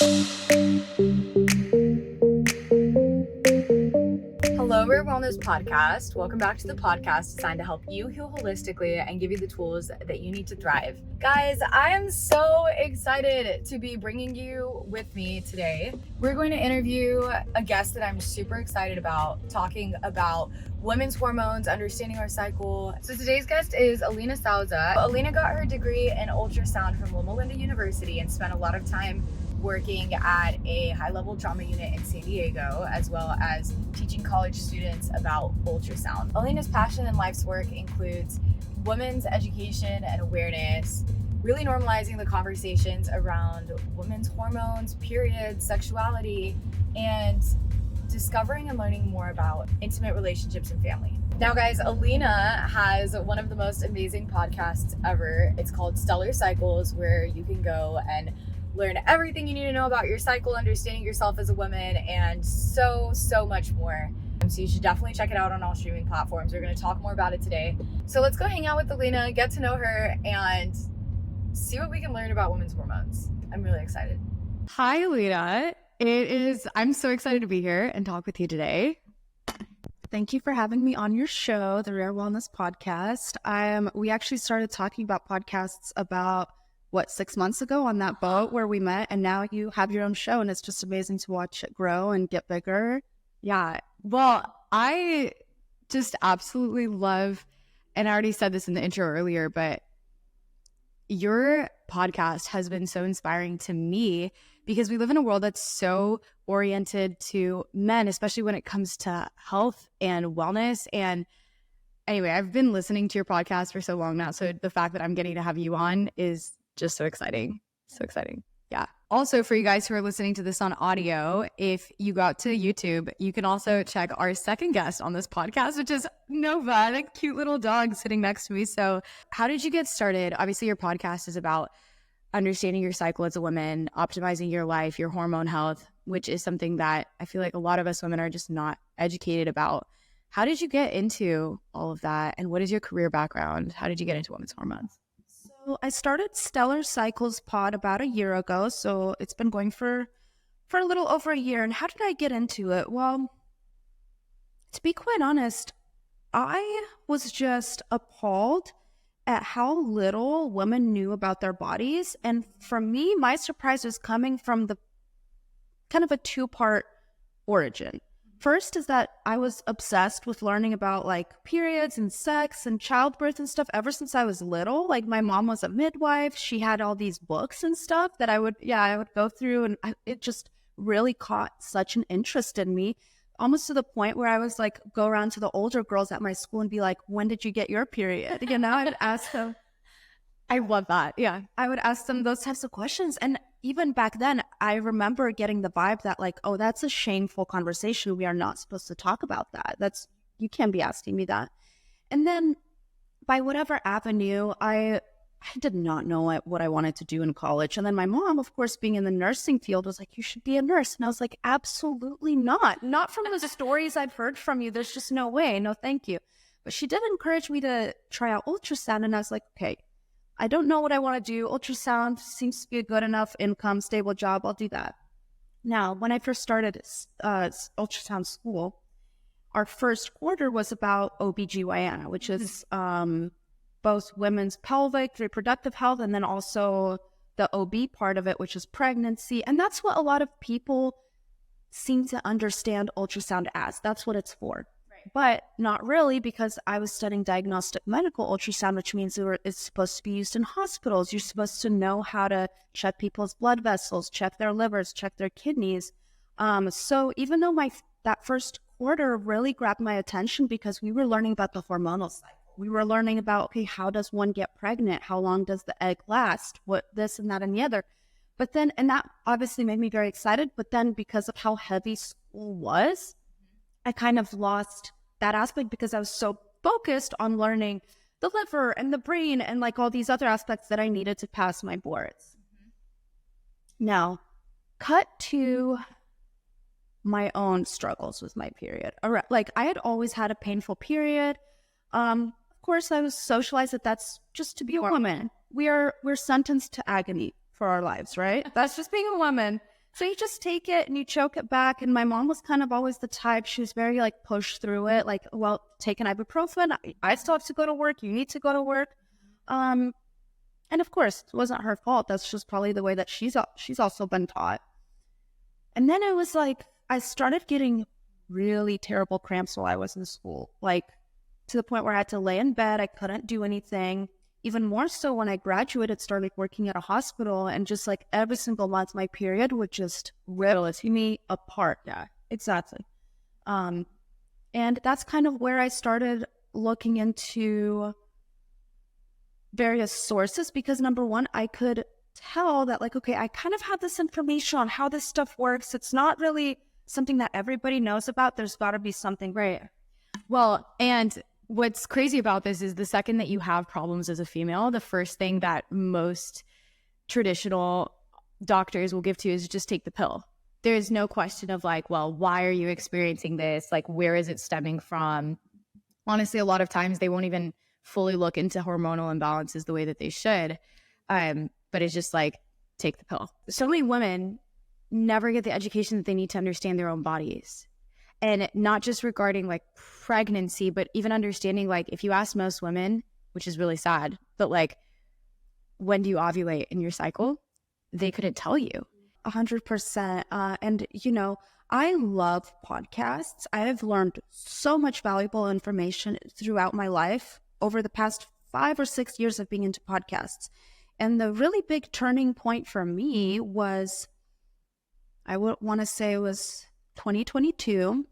Hello, Rare Wellness Podcast. Welcome back to the podcast designed to help you heal holistically and give you the tools that you need to thrive. Guys, I am so excited to be bringing you with me today. We're going to interview a guest that I'm super excited about, talking about women's hormones, understanding our cycle. So today's guest is Alina Sauza. Alina got her degree in ultrasound from Loma Linda University and spent a lot of time working at a high-level trauma unit in San Diego, as well as teaching college students about ultrasound. Alina's passion in life's work includes women's education and awareness, really normalizing the conversations around women's hormones, periods, sexuality, and discovering and learning more about intimate relationships and family. Now, guys, Alina has one of the most amazing podcasts ever. It's called Stellar Cycles, where you can go and learn everything you need to know about your cycle, understanding yourself as a woman, and so much more. So you should definitely check it out on all streaming platforms. We're going to talk more about it today. So let's go hang out with Alina, get to know her, and see what we can learn about women's hormones. I'm really excited. Hi, Alina. I'm so excited to be here and talk with you today. Thank you for having me on your show, the Rare Wellness Podcast. We actually started talking about podcasts about 6 months ago on that boat where we met, and now you have your own show, and it's just amazing to watch it grow and get bigger. Yeah. Well, I just absolutely love, and I already said this in the intro earlier, but your podcast has been so inspiring to me because we live in a world that's so oriented to men, especially when it comes to health and wellness. And anyway, I've been listening to your podcast for so long now. So the fact that I'm getting to have you on is just so exciting. So exciting. Yeah. Also, for you guys who are listening to this on audio, if you go out to YouTube, you can also check our second guest on this podcast, which is Nova, the cute little dog sitting next to me. So how did you get started? Obviously, your podcast is about understanding your cycle as a woman, optimizing your life, your hormone health, which is something that I feel like a lot of us women are just not educated about. How did you get into all of that? And what is your career background? How did you get into women's hormones? So I started Stellar Cycles Pod about a year ago, so it's been going for a little over a year. And how did I get into it? Well, to be quite honest, I was just appalled at how little women knew about their bodies. And for me, my surprise was coming from the kind of a two-part origin. First is that I was obsessed with learning about like periods and sex and childbirth and stuff ever since I was little. Like my mom was a midwife. She had all these books and stuff that I would go through, and it just really caught such an interest in me, almost to the point where I was like, go around to the older girls at my school and be like, when did you get your period? You know, I would ask them. I love that. Yeah. I would ask them those types of questions. And even back then, I remember getting the vibe that like, oh, that's a shameful conversation. We are not supposed to talk about that. You can't be asking me that. And then by whatever avenue, I did not know what I wanted to do in college. And then my mom, of course, being in the nursing field, was like, you should be a nurse. And I was like, absolutely not. Not from the stories I've heard from you. There's just no way. No, thank you. But she did encourage me to try out ultrasound. And I was like, okay, I don't know what I want to do. Ultrasound seems to be a good enough income, stable job. I'll do that. Now, when I first started ultrasound school, our first quarter was about OBGYN, which is both women's pelvic, reproductive health, and then also the OB part of it, which is pregnancy. And that's what a lot of people seem to understand ultrasound as. That's what it's for. But not really, because I was studying diagnostic medical ultrasound, which means it's supposed to be used in hospitals. You're supposed to know how to check people's blood vessels, check their livers, check their kidneys. So even though that first quarter really grabbed my attention because we were learning about the hormonal cycle. We were learning about, okay, how does one get pregnant? How long does the egg last? What this and that and the other. But then, and that obviously made me very excited. But then because of how heavy school was, I kind of lost that aspect because I was so focused on learning the liver and the brain and like all these other aspects that I needed to pass my boards. Now, cut to my own struggles with my period. Like I had always had a painful period. Of course, I was socialized that that's just to be a woman. We're sentenced to agony for our lives, right? That's just being a woman. So you just take it and you choke it back. And my mom was kind of always the type, she was very like push through it. Like, well, take an ibuprofen. I still have to go to work. You need to go to work. And of course, it wasn't her fault. That's just probably the way that she's also been taught. And then it was like, I started getting really terrible cramps while I was in school, like to the point where I had to lay in bed. I couldn't do anything. Even more so when I graduated, started working at a hospital, and just like every single month, my period would just rip me apart. Yeah. Exactly. And that's kind of where I started looking into various sources, because number one, I could tell that like, okay, I kind of have this information on how this stuff works. It's not really something that everybody knows about. There's got to be something. Right. Well, and what's crazy about this is the second that you have problems as a female, the first thing that most traditional doctors will give to you is just take the pill. There's no question of like, well, why are you experiencing this? Like, where is it stemming from? Honestly, a lot of times they won't even fully look into hormonal imbalances the way that they should. But it's just like, take the pill. So many women never get the education that they need to understand their own bodies. And not just regarding like pregnancy, but even understanding, like, if you ask most women, which is really sad, but like, when do you ovulate in your cycle? They couldn't tell you. 100%. And, you know, I love podcasts. I have learned so much valuable information throughout my life over the past 5 or 6 years of being into podcasts. And the really big turning point for me was, I would want to say it was 2022.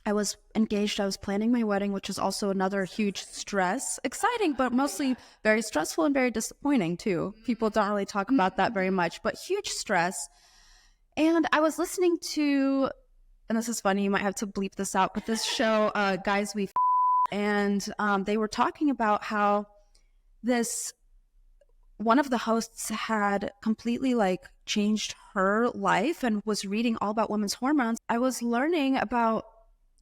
I was engaged. I was planning my wedding, which is also another huge stress. Exciting, but mostly very stressful and very disappointing too. People don't really talk about that very much, but huge stress. And I was listening to, and this is funny, you might have to bleep this out, but this show, Guys We F***, and they were talking about how one of the hosts had completely like changed her life and was reading all about women's hormones. I was learning about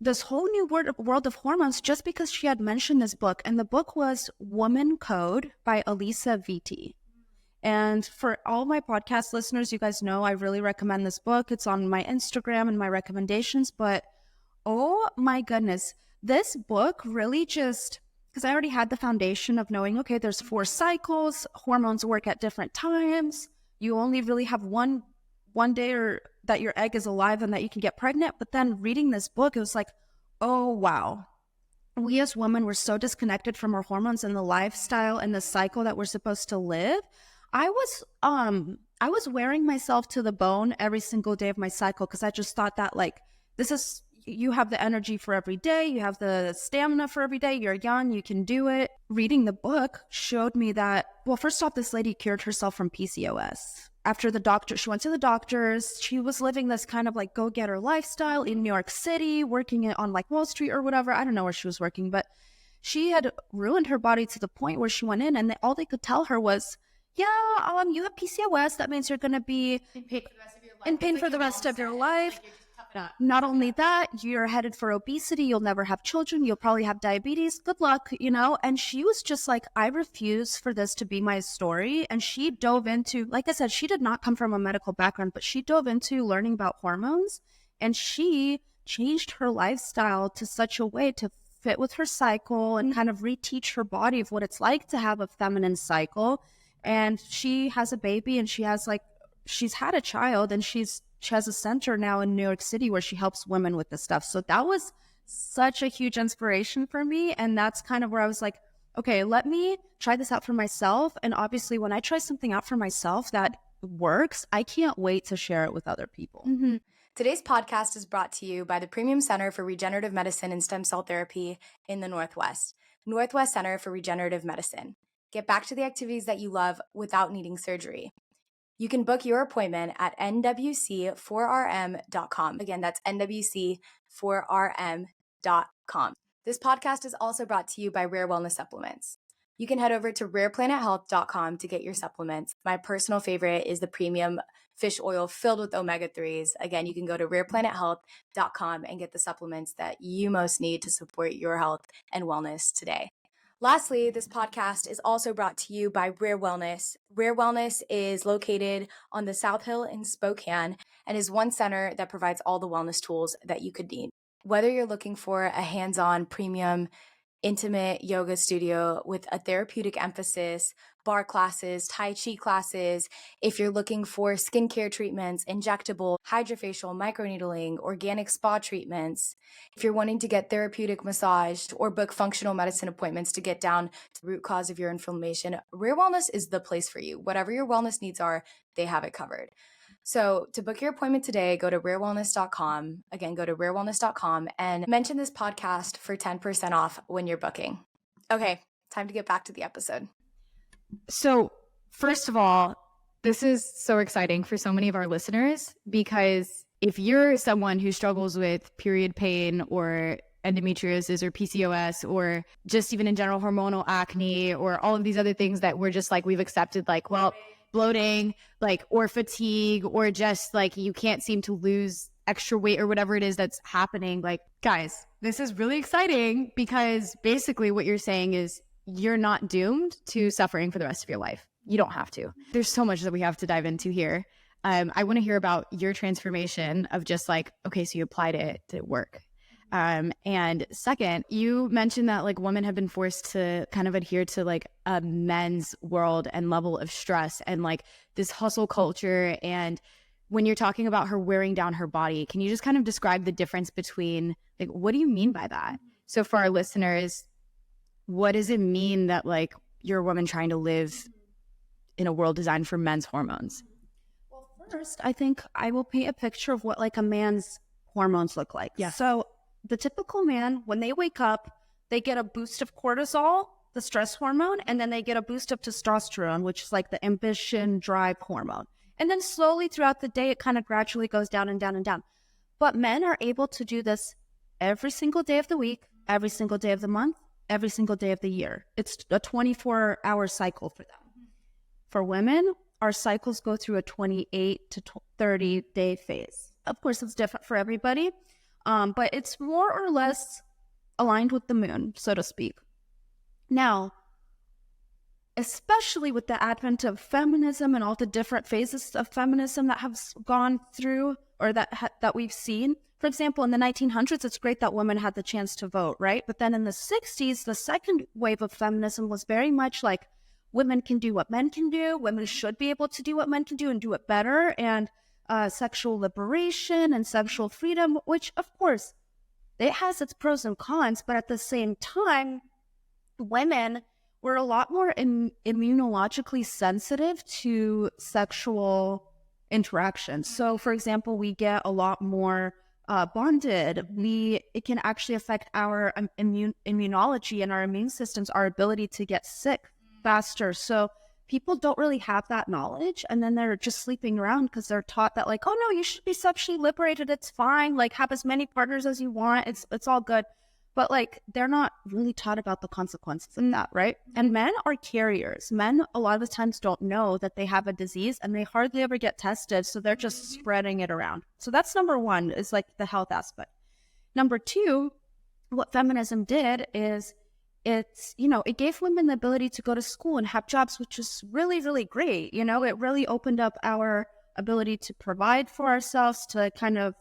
this whole new world of hormones just because she had mentioned this book. And the book was Woman Code by Alisa Vitti. And for all my podcast listeners, you guys know I really recommend this book. It's on my Instagram and my recommendations. But oh my goodness, this book really just, because I already had the foundation of knowing, okay, there's 4 cycles, hormones work at different times. You only really have one day or that your egg is alive and that you can get pregnant. But then reading this book, it was like, oh, wow. We as women were so disconnected from our hormones and the lifestyle and the cycle that we're supposed to live. I was wearing myself to the bone every single day of my cycle, because I just thought that like, you have the energy for every day. You have the stamina for every day. You're young. You can do it. Reading the book showed me that, well, first off, this lady cured herself from PCOS. After she went to the doctors. She was living this kind of like go-getter lifestyle in New York City, working on like Wall Street or whatever. I don't know where she was working, but she had ruined her body to the point where she went in and all they could tell her was, yeah, you have PCOS. That means you're going to be in pain for the rest of your life. Not only that, you're headed for obesity. You'll never have children. You'll probably have diabetes. Good luck, you know? And she was just like, I refuse for this to be my story. And she dove into, like I said, she did not come from a medical background, but she dove into learning about hormones. And she changed her lifestyle to such a way to fit with her cycle and kind of reteach her body of what it's like to have a feminine cycle. And she has a baby, and she's had a child, and she has a center now in New York City where she helps women with this stuff. So that was such a huge inspiration for me. And that's kind of where I was like, okay, let me try this out for myself. And obviously when I try something out for myself that works, I can't wait to share it with other people. Mm-hmm. Today's podcast is brought to you by the Premium Center for Regenerative Medicine and Stem Cell Therapy in the Northwest Center for Regenerative Medicine. Get back to the activities that you love without needing surgery. You can book your appointment at nwc4rm.com. Again, that's nwc4rm.com. This podcast is also brought to you by Rare Wellness Supplements. You can head over to rareplanthealth.com to get your supplements. My personal favorite is the premium fish oil filled with omega-3s. Again, you can go to rareplanthealth.com and get the supplements that you most need to support your health and wellness today. Lastly, this podcast is also brought to you by Rare Wellness. Rare Wellness is located on the South Hill in Spokane and is one center that provides all the wellness tools that you could need. Whether you're looking for a hands-on, premium, intimate yoga studio with a therapeutic emphasis, bar classes, Tai Chi classes, if you're looking for skincare treatments, injectable, hydrofacial, microneedling, organic spa treatments, if you're wanting to get therapeutic massage or book functional medicine appointments to get down to the root cause of your inflammation, Rare Wellness is the place for you. Whatever your wellness needs are, they have it covered. So to book your appointment today, go to rarewellness.com. Again, go to rarewellness.com and mention this podcast for 10% off when you're booking. Okay, time to get back to the episode. So first of all, this is so exciting for so many of our listeners, because if you're someone who struggles with period pain or endometriosis or PCOS or just even in general hormonal acne or all of these other things that we're just like, we've accepted, like, well, bloating, like, or fatigue, or just like you can't seem to lose extra weight or whatever it is that's happening. Like, guys, this is really exciting, because basically what you're saying is you're not doomed to suffering for the rest of your life. You don't have to. There's so much that we have to dive into here. I want to hear about your transformation of just like, okay, so you applied it to work. And second, you mentioned that like women have been forced to kind of adhere to like a men's world and level of stress and like this hustle culture. And when you're talking about her wearing down her body, can you just kind of describe the difference between, like, what do you mean by that? So for our listeners, what does it mean that like you're a woman trying to live in a world designed for men's hormones? Well, first, I think I will paint a picture of what like a man's hormones look like. Yeah. So the typical man, when they wake up, they get a boost of cortisol, the stress hormone, and then they get a boost of testosterone, which is like the ambition, drive hormone. And then slowly throughout the day, it kind of gradually goes down and down and down. But men are able to do this every single day of the week, every single day of the month, every single day of the year. It's a 24-hour cycle for them. For women, our cycles go through a 28 to 30-day phase. Of course, it's different for everybody. But it's more or less aligned with the moon, so to speak. Now, especially with the advent of feminism and all the different phases of feminism that have gone through, or that we've seen. For example, in the 1900s, it's great that women had the chance to vote, right? But then in the 60s, the second wave of feminism was very much like women can do what men can do, women should be able to do what men can do and do it better, and sexual liberation and sexual freedom, which of course it has its pros and cons, but at the same time, women were a lot more immunologically sensitive to sexual interactions. So for example, we get a lot more bonded. It can actually affect our immunology and our immune systems, our ability to get sick faster. So people don't really have that knowledge, and then they're just sleeping around because they're taught that like, oh no, you should be sexually liberated, it's fine, like have as many partners as you want, it's all good. But like they're not really taught about the consequences of that, right? And men are carriers. Men a lot of the times don't know that they have a disease, and they hardly ever get tested, so they're just spreading it around. So that's number one, is like the health aspect. Number two, what feminism did is it gave women the ability to go to school and have jobs, which is really, really great. It really opened up our ability to provide for ourselves, to kind of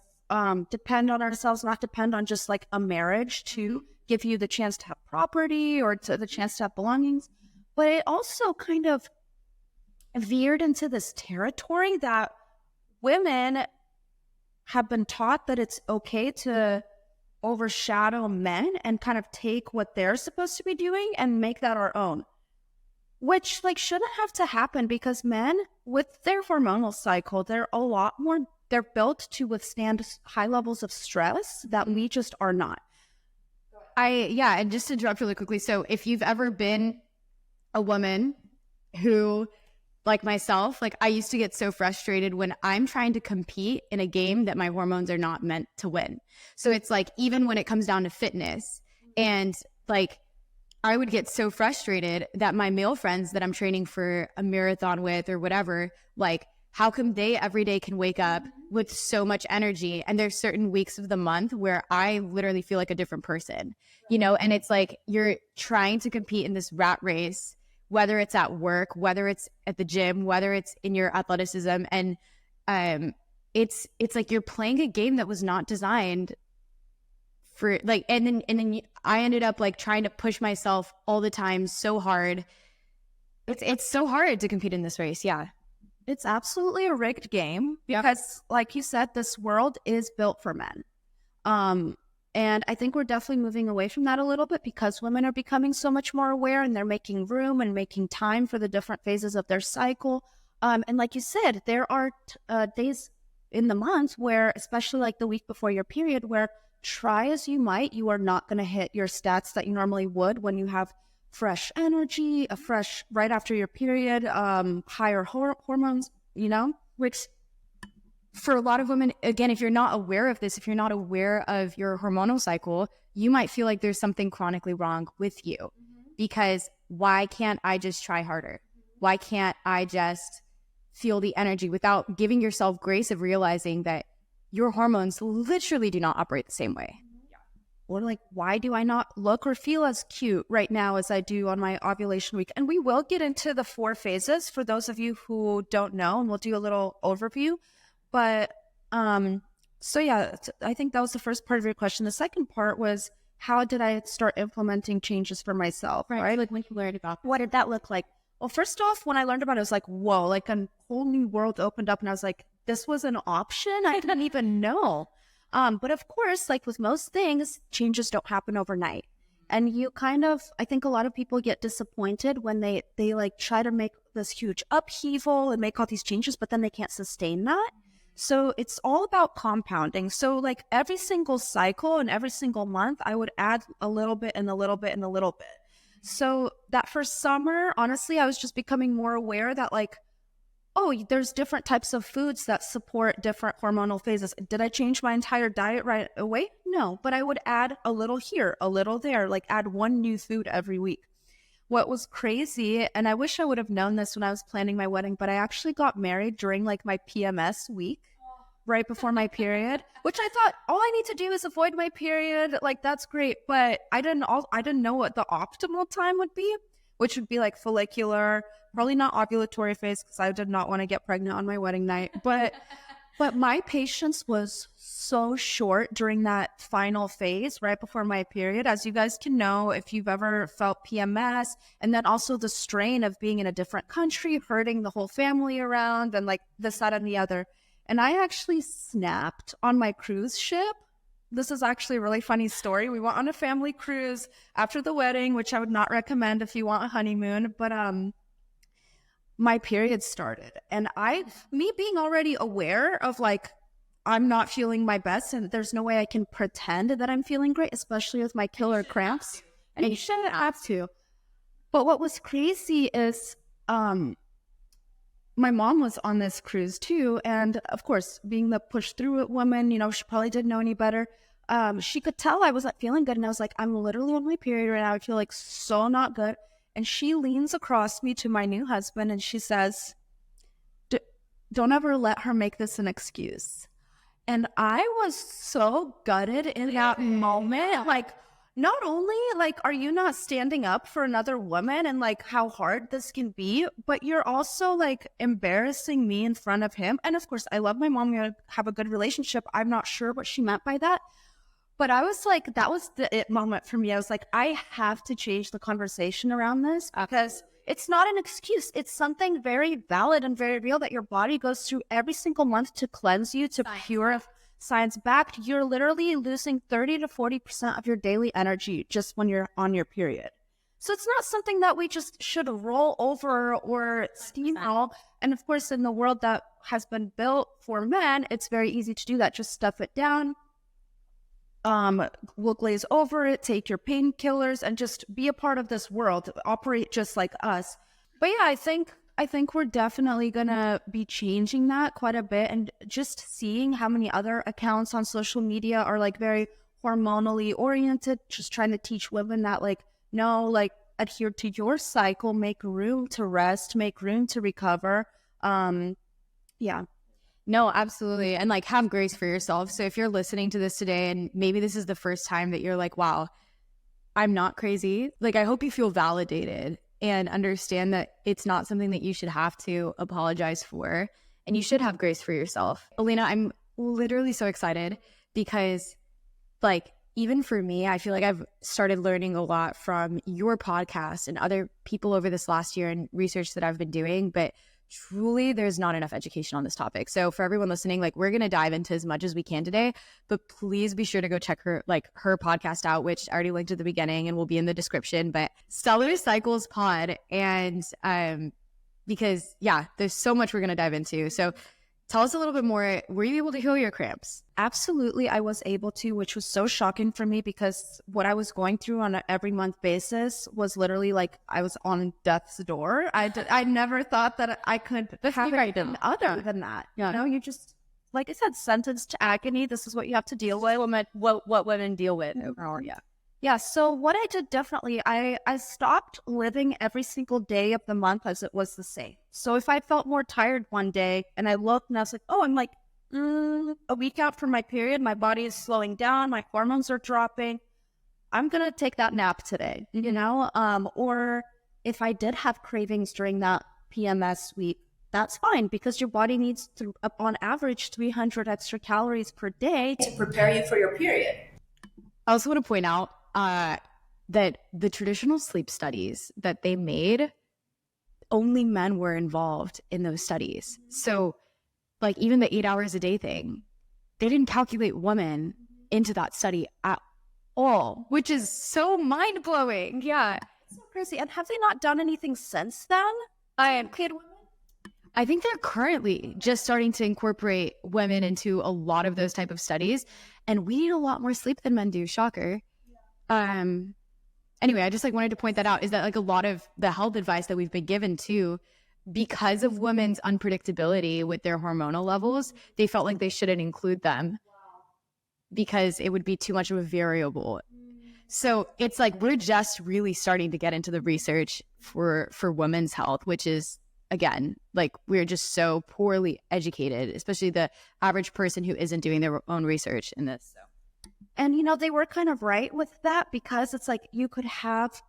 depend on ourselves, not depend on just like a marriage to give you the chance to have property or the chance to have belongings. But it also kind of veered into this territory that women have been taught that it's okay to overshadow men and kind of take what they're supposed to be doing and make that our own, which like shouldn't have to happen, because men with their hormonal cycle, they're built to withstand high levels of stress that we just are not. And just to interrupt really quickly. So if you've ever been a woman who, like myself, like I used to get so frustrated when I'm trying to compete in a game that my hormones are not meant to win. So it's like, even when it comes down to fitness, and like I would get so frustrated that my male friends that I'm training for a marathon with or whatever, like how come they every day can wake up with so much energy, and there's certain weeks of the month where I literally feel like a different person, you know, and it's like you're trying to compete in this rat race, whether it's at work, whether it's at the gym, whether it's in your athleticism. And it's like you're playing a game that was not designed for like, and then I ended up like trying to push myself all the time so hard. It's so hard to compete in this race. Yeah. It's absolutely a rigged game because, like you said, this world is built for men. And I think we're definitely moving away from that a little bit because women are becoming so much more aware and they're making room and making time for the different phases of their cycle. And like you said, there are days in the month where, especially like the week before your period, where try as you might, you are not going to hit your stats that you normally would when you have fresh energy, a fresh right after your period, higher hormones, you know, which for a lot of women, again, if you're not aware of this, if you're not aware of your hormonal cycle, you might feel like there's something chronically wrong with you because why can't I just try harder? Why can't I just feel the energy without giving yourself grace of realizing that your hormones literally do not operate the same way? Or like, why do I not look or feel as cute right now as I do on my ovulation week? And we will get into the 4 phases for those of you who don't know, and we'll do a little overview. But so yeah, I think that was the first part of your question. The second part was, how did I start implementing changes for myself? Right? Like when you learned about, what did that look like? Well, first off, when I learned about it, I was like, whoa, like a whole new world opened up. And I was like, this was an option? I didn't even know. But of course, like with most things, changes don't happen overnight. And you kind of, I think a lot of people get disappointed when they like try to make this huge upheaval and make all these changes, but then they can't sustain that. So it's all about compounding. So like every single cycle and every single month, I would add a little bit and a little bit and a little bit. So that first summer, honestly, I was just becoming more aware that like, oh, there's different types of foods that support different hormonal phases. Did I change my entire diet right away? No, but I would add a little here, a little there, like add one new food every week. What was crazy, and I wish I would have known this when I was planning my wedding, but I actually got married during like my PMS week, right before my period, which I thought all I need to do is avoid my period. Like, that's great. But I didn't know what the optimal time would be, which would be like follicular, probably not ovulatory phase because I did not want to get pregnant on my wedding night. But my patience was so short during that final phase right before my period. As you guys can know, if you've ever felt PMS, and then also the strain of being in a different country, herding the whole family around and like this, that, and the other. And I actually snapped on my cruise ship. This is actually a really funny story. We went on a family cruise after the wedding, which I would not recommend if you want a honeymoon, but my period started. And me being already aware of like, I'm not feeling my best and there's no way I can pretend that I'm feeling great, especially with my killer cramps. And you shouldn't have to. But what was crazy is my mom was on this cruise too. And of course, being the push through it woman, you know, she probably didn't know any better. She could tell I wasn't feeling good. And I was like, I'm literally on my period right now. I feel like so not good. And she leans across me to my new husband and she says, don't ever let her make this an excuse. And I was so gutted in that moment. Like, not only like, are you not standing up for another woman and like how hard this can be, but you're also like embarrassing me in front of him. And of course, I love my mom. We have a good relationship. I'm not sure what she meant by that. But I was like, that was the it moment for me. I was like, I have to change the conversation around this because it's not an excuse. It's something very valid and very real that your body goes through every single month to cleanse you, to purify. Science backed. You're literally losing 30 to 40% of your daily energy just when you're on your period. So it's not something that we just should roll over or steamroll. And of course, in the world that has been built for men, it's very easy to do that. Just stuff it down. We'll glaze over it, take your painkillers, and just be a part of this world. Operate just like us. But yeah, I think we're definitely gonna be changing that quite a bit, and just seeing how many other accounts on social media are like very hormonally oriented, just trying to teach women that like, no, like adhere to your cycle, make room to rest, make room to recover. Yeah. No, absolutely. And like have grace for yourself. So if you're listening to this today and maybe this is the first time that you're like, wow, I'm not crazy. Like, I hope you feel validated and understand that it's not something that you should have to apologize for. And you should have grace for yourself. Alina, I'm literally so excited because, like, even for me, I feel like I've started learning a lot from your podcast and other people over this last year and research that I've been doing. But truly, there's not enough education on this topic. So for everyone listening, like, we're going to dive into as much as we can today, but please be sure to go check her podcast out, which I already linked at the beginning and will be in the description, but Stellar Cycles Pod. And because yeah, there's so much we're going to dive into. So tell us a little bit more. Were you able to heal your cramps? Absolutely, I was able to, which was so shocking for me because what I was going through on an every month basis was literally like I was on death's door. I never thought that I could have anything other than that. Yeah. You know, you just, like I said, sentenced to agony. This is what you have to deal with. What women deal with overall. Yeah. Yeah, so what I did differently, I stopped living every single day of the month as it was the same. So if I felt more tired one day and I looked and I was like, oh, I'm like a week out from my period, my body is slowing down, my hormones are dropping, I'm going to take that nap today, you know? Or if I did have cravings during that PMS week, that's fine because your body needs on average 300 extra calories per day to prepare you for your period. I also want to point out that the traditional sleep studies that they made, only men were involved in those studies. So like even the 8 hours a day thing, they didn't calculate women into that study at all, which is so mind-blowing. Yeah. It's so crazy. And have they not done anything since then? I think they're currently just starting to incorporate women into a lot of those type of studies. And we need a lot more sleep than men do. Shocker. Anyway, I just like wanted to point that out, is that like a lot of the health advice that we've been given too, because of women's unpredictability with their hormonal levels, they felt like they shouldn't include them because it would be too much of a variable. So it's like we're just really starting to get into the research for women's health, which is, again, like we're just so poorly educated, especially the average person who isn't doing their own research in this. So. And, you know, they were kind of right with that because it's like you could have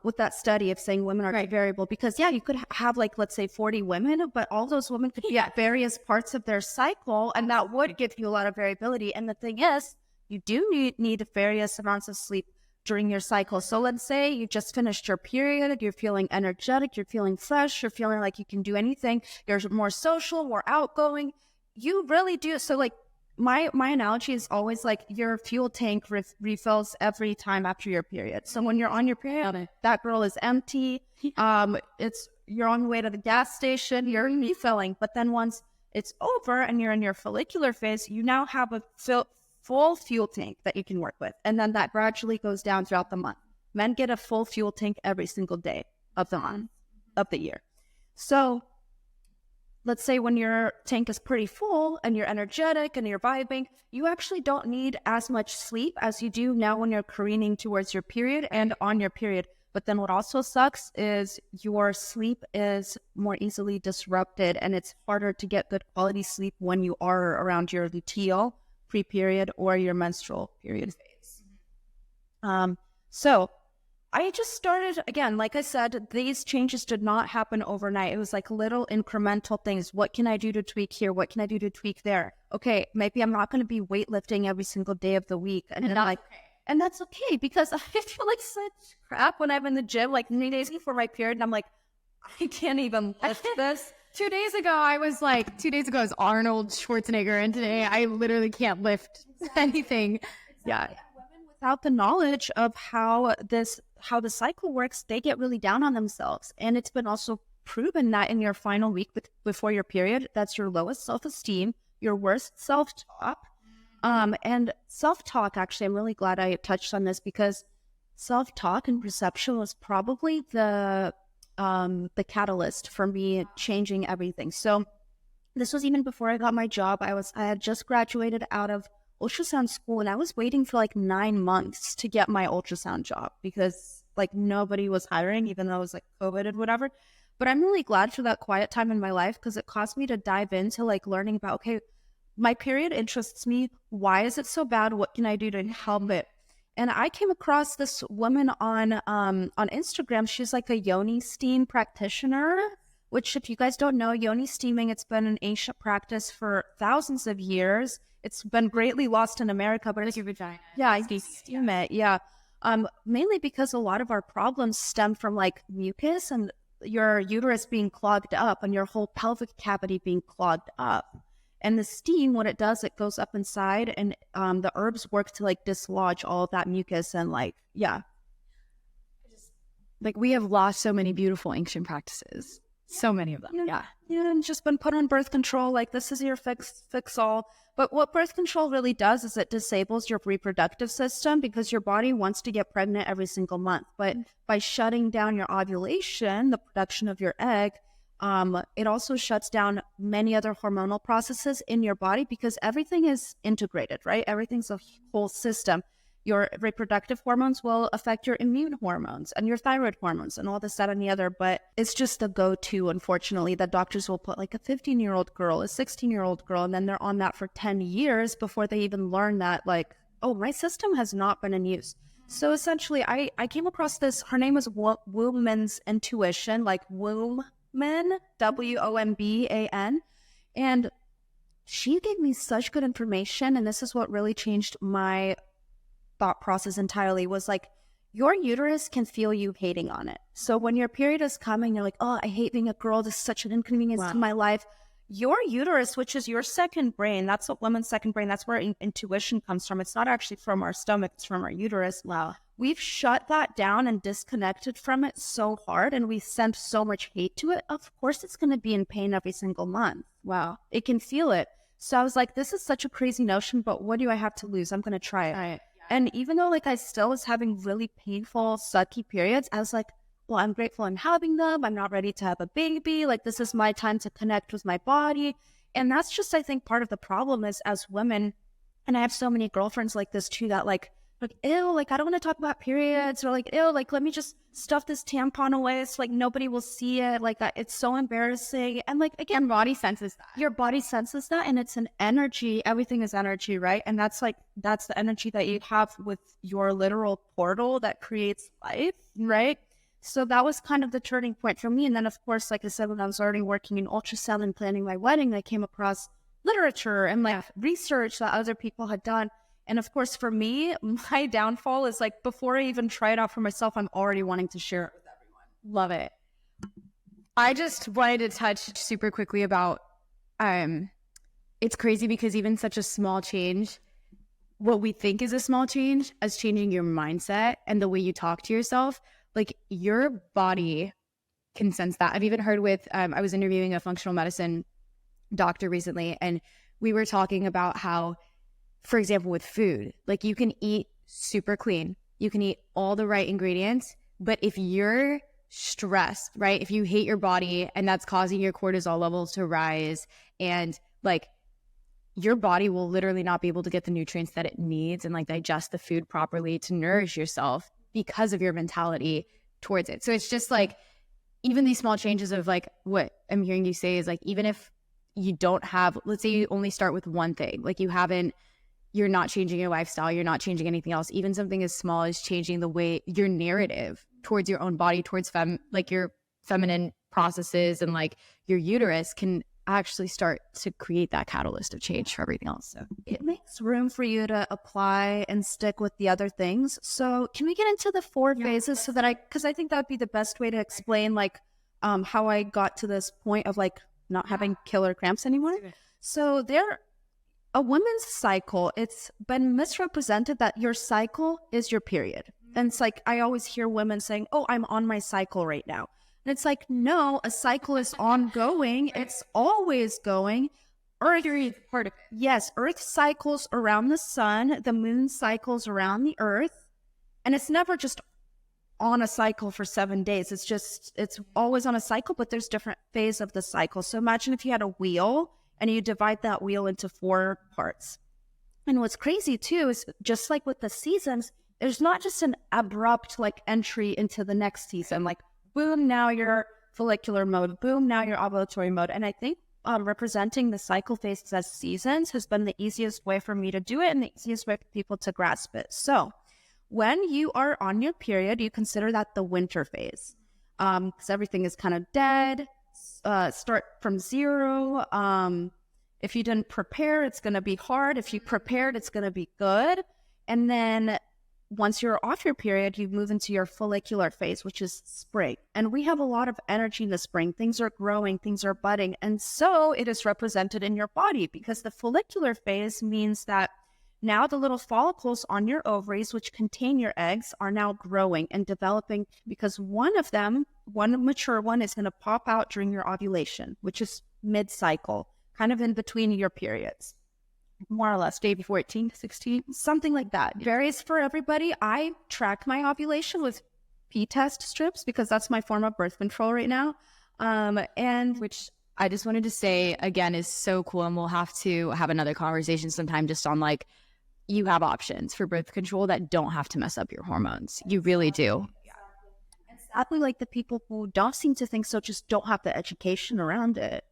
with that study of saying women are variable because, yeah, you could have like, let's say 40 women, but all those women could be at various parts of their cycle and that would give you a lot of variability. And the thing is, you do need various amounts of sleep during your cycle. So let's say you just finished your period, you're feeling energetic, you're feeling fresh, you're feeling like you can do anything, you're more social, more outgoing. You really do. So like, my analogy is always like your fuel tank refills every time after your period. So when you're on your period, that girl is empty. You're on the way to the gas station, you're refilling. But then once it's over and you're in your follicular phase, you now have a full fuel tank that you can work with. And then that gradually goes down throughout the month. Men get a full fuel tank every single day of the month, of the year. So let's say when your tank is pretty full and you're energetic and you're vibing, you actually don't need as much sleep as you do now when you're careening towards your period and on your period. But then what also sucks is your sleep is more easily disrupted and it's harder to get good quality sleep when you are around your luteal, pre-period, or your menstrual period phase. So I just started, again, like I said, these changes did not happen overnight. It was like little incremental things. What can I do to tweak here? What can I do to tweak there? Okay, maybe I'm not going to be weightlifting every single day of the week. And that's okay because I feel like such crap when I'm in the gym, like 3 days before my period, and I'm like, I can't even lift this. 2 days ago, I was Arnold Schwarzenegger, and today I literally can't lift anything. Yeah. Women without the knowledge of how the cycle works, they get really down on themselves. And it's been also proven that in your final week before your period, that's your lowest self-esteem, your worst self-talk. And self-talk, actually, I'm really glad I touched on this because self-talk and perception was probably the catalyst for me changing everything. So this was even before I got my job. I had just graduated out of ultrasound school and I was waiting for like 9 months to get my ultrasound job because like nobody was hiring, even though it was like COVID and whatever. But I'm really glad for that quiet time in my life because it caused me to dive into like learning about, okay, my period interests me. Why is it so bad? What can I do to help it? And I came across this woman on Instagram. She's like a yoni steam practitioner, which if you guys don't know, yoni steaming, it's been an ancient practice for thousands of years. It's been greatly lost in America, but it's your vagina. Yeah, you steam it. Yeah. Mainly because a lot of our problems stem from like mucus and your uterus being clogged up and your whole pelvic cavity being clogged up. And the steam, what it does, it goes up inside and the herbs work to like dislodge all of that mucus and like, yeah. Like we have lost so many beautiful ancient practices. So many of them. Yeah. Yeah, and just been put on birth control. Like this is your fix all. But what birth control really does is it disables your reproductive system because your body wants to get pregnant every single month. But by shutting down your ovulation, the production of your egg, it also shuts down many other hormonal processes in your body because everything is integrated, right? Everything's a whole system. Your reproductive hormones will affect your immune hormones and your thyroid hormones and all this, that, and the other. But it's just the go-to, unfortunately, that doctors will put like a 15-year-old girl, a 16-year-old girl, and then they're on that for 10 years before they even learn that, like, oh, my system has not been in use. So essentially, I came across this. Her name is Woman's Intuition, like Woman, WOMBAN. And she gave me such good information. And this is what really changed my thought process entirely, was like, your uterus can feel you hating on it. So when your period is coming, you're like, oh, I hate being a girl. This is such an inconvenience to my life. Your uterus, which is your second brain, that's what women's second brain, that's where intuition comes from. It's not actually from our stomach, it's from our uterus. Wow. We've shut that down and disconnected from it so hard, and we send so much hate to it. Of course, it's going to be in pain every single month. Wow. It can feel it. So I was like, this is such a crazy notion, but what do I have to lose? I'm going to try it. Right. And even though like I still was having really painful, sucky periods, I was like, well, I'm grateful I'm having them. I'm not ready to have a baby. Like, this is my time to connect with my body. And that's just, I think, part of the problem is as women, and I have so many girlfriends like this too, that like, ew, like, I don't want to talk about periods, or like, ew, like, let me just stuff this tampon away so like nobody will see it. Like, it's so embarrassing. And like, again, your body senses that. Your body senses that, and it's an energy. Everything is energy, right? And that's like, that's the energy that you have with your literal portal that creates life, right? So that was kind of the turning point for me. And then, of course, like I said, when I was already working in ultrasound and planning my wedding, I came across literature and like research that other people had done. And of course, for me, my downfall is like, before I even try it out for myself, I'm already wanting to share it with everyone. Love it. I just wanted to touch super quickly about, it's crazy because even such a small change, what we think is a small change, as changing your mindset and the way you talk to yourself, like your body can sense that. I've even heard with, I was interviewing a functional medicine doctor recently, and we were talking about how, for example, with food, like you can eat super clean, you can eat all the right ingredients, but if you're stressed, right? If you hate your body and that's causing your cortisol levels to rise, and like your body will literally not be able to get the nutrients that it needs and like digest the food properly to nourish yourself because of your mentality towards it. So it's just like, even these small changes of like, what I'm hearing you say is like, even if you don't have, let's say you only start with one thing, like you're not changing your lifestyle, you're not changing anything else. Even something as small as changing the way your narrative towards your own body, towards like your feminine processes and like your uterus can actually start to create that catalyst of change for everything else. So it makes room for you to apply and stick with the other things. So can we get into the 4 phases so that because I think that would be the best way to explain like how I got to this point of like not having killer cramps anymore. So a woman's cycle, it's been misrepresented that your cycle is your period. And it's like, I always hear women saying, oh, I'm on my cycle right now. And it's like, no, a cycle is ongoing. It's always going. Earth is part of it. Yes, Earth cycles around the sun. The moon cycles around the Earth. And it's never just on a cycle for 7 days. It's always on a cycle, but there's different phases of the cycle. So imagine if you had a wheel and you divide that wheel into 4 parts. And what's crazy too is just like with the seasons, there's not just an abrupt like entry into the next season. Like, boom, now you're follicular mode, boom, now you're ovulatory mode. And I think representing the cycle phases as seasons has been the easiest way for me to do it and the easiest way for people to grasp it. So when you are on your period, you consider that the winter phase, because everything is kind of dead. Start from zero. If you didn't prepare, it's going to be hard. If you prepared, it's going to be good. And then once you're off your period, you move into your follicular phase, which is spring. And we have a lot of energy in the spring. Things are growing, things are budding. And so it is represented in your body, because the follicular phase means that now the little follicles on your ovaries, which contain your eggs, are now growing and developing, because one of them, one mature one, is going to pop out during your ovulation, which is mid-cycle, kind of in between your periods. More or less, day 14, 16, something like that. Varies for everybody. I track my ovulation with P-test strips because that's my form of birth control right now. And which I just wanted to say, again, is so cool. And we'll have to have another conversation sometime just on like, you have options for birth control that don't have to mess up your hormones. You really do. And sadly, like the people who don't seem to think so just don't have the education around it.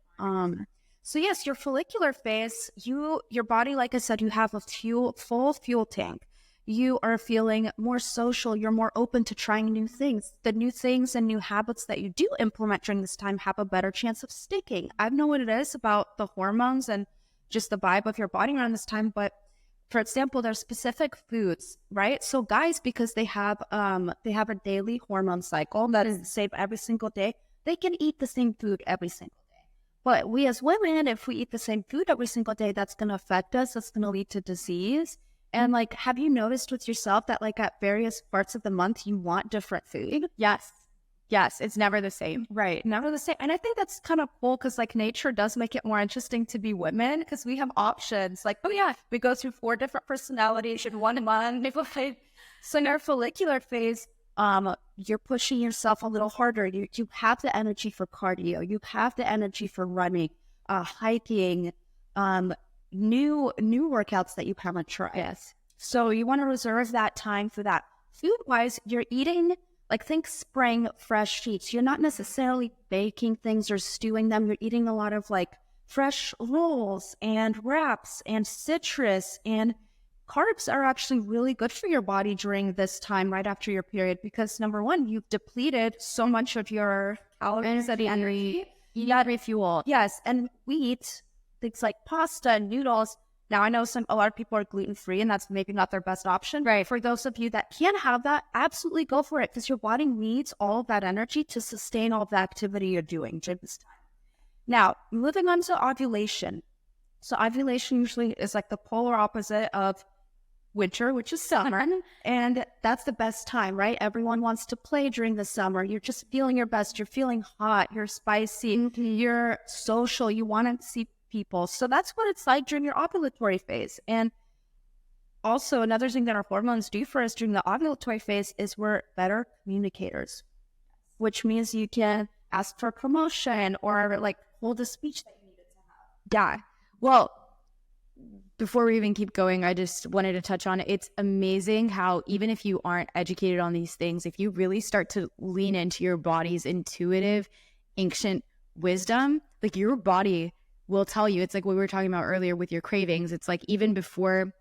So yes, your follicular phase, your body, like I said, you have a full fuel tank. You are feeling more social. You're more open to trying new things. The new things and new habits that you do implement during this time have a better chance of sticking. I don't know what it is about the hormones and just the vibe of your body around this time, but for example, there's specific foods, right? So guys, because they have a daily hormone cycle that is the same every single day, they can eat the same food every single day. But we as women, if we eat the same food every single day, that's going to affect us. That's going to lead to disease. And like, have you noticed with yourself that like at various parts of the month, you want different food? Yes, it's never the same. Right. Never the same. And I think that's kind of cool because like nature does make it more interesting to be women because we have options. Like, oh yeah, we go through 4 different personalities in 1 month. So in our follicular phase, you're pushing yourself a little harder. You have the energy for cardio. You have the energy for running, hiking, new workouts that you haven't tried. Yes. So you want to reserve that time for that. Food-wise, you're eating, like think spring fresh sheets. You're not necessarily baking things or stewing them. You're eating a lot of like fresh rolls and wraps and citrus, and carbs are actually really good for your body during this time right after your period because number one, you've depleted so much of your calories and energy. You got refuel. Yes, and wheat, things like pasta and noodles. Now, I know a lot of people are gluten-free, and that's maybe not their best option. Right. For those of you that can't have that, absolutely go for it because your body needs all of that energy to sustain all the activity you're doing during this time. Now, moving on to ovulation. So ovulation usually is like the polar opposite of winter, which is summer, and that's the best time, right? Everyone wants to play during the summer. You're just feeling your best. You're feeling hot. You're spicy. You're social. You want to see people. So that's what it's like during your ovulatory phase. And also another thing that our hormones do for us during the ovulatory phase is we're better communicators, which means you can ask for promotion or like hold a speech that you needed to have. Yeah. Well, before we even keep going, I just wanted to touch on it. It's amazing how even if you aren't educated on these things, if you really start to lean into your body's intuitive, ancient wisdom, like your body will tell you. It's like what we were talking about earlier with your cravings. It's like even before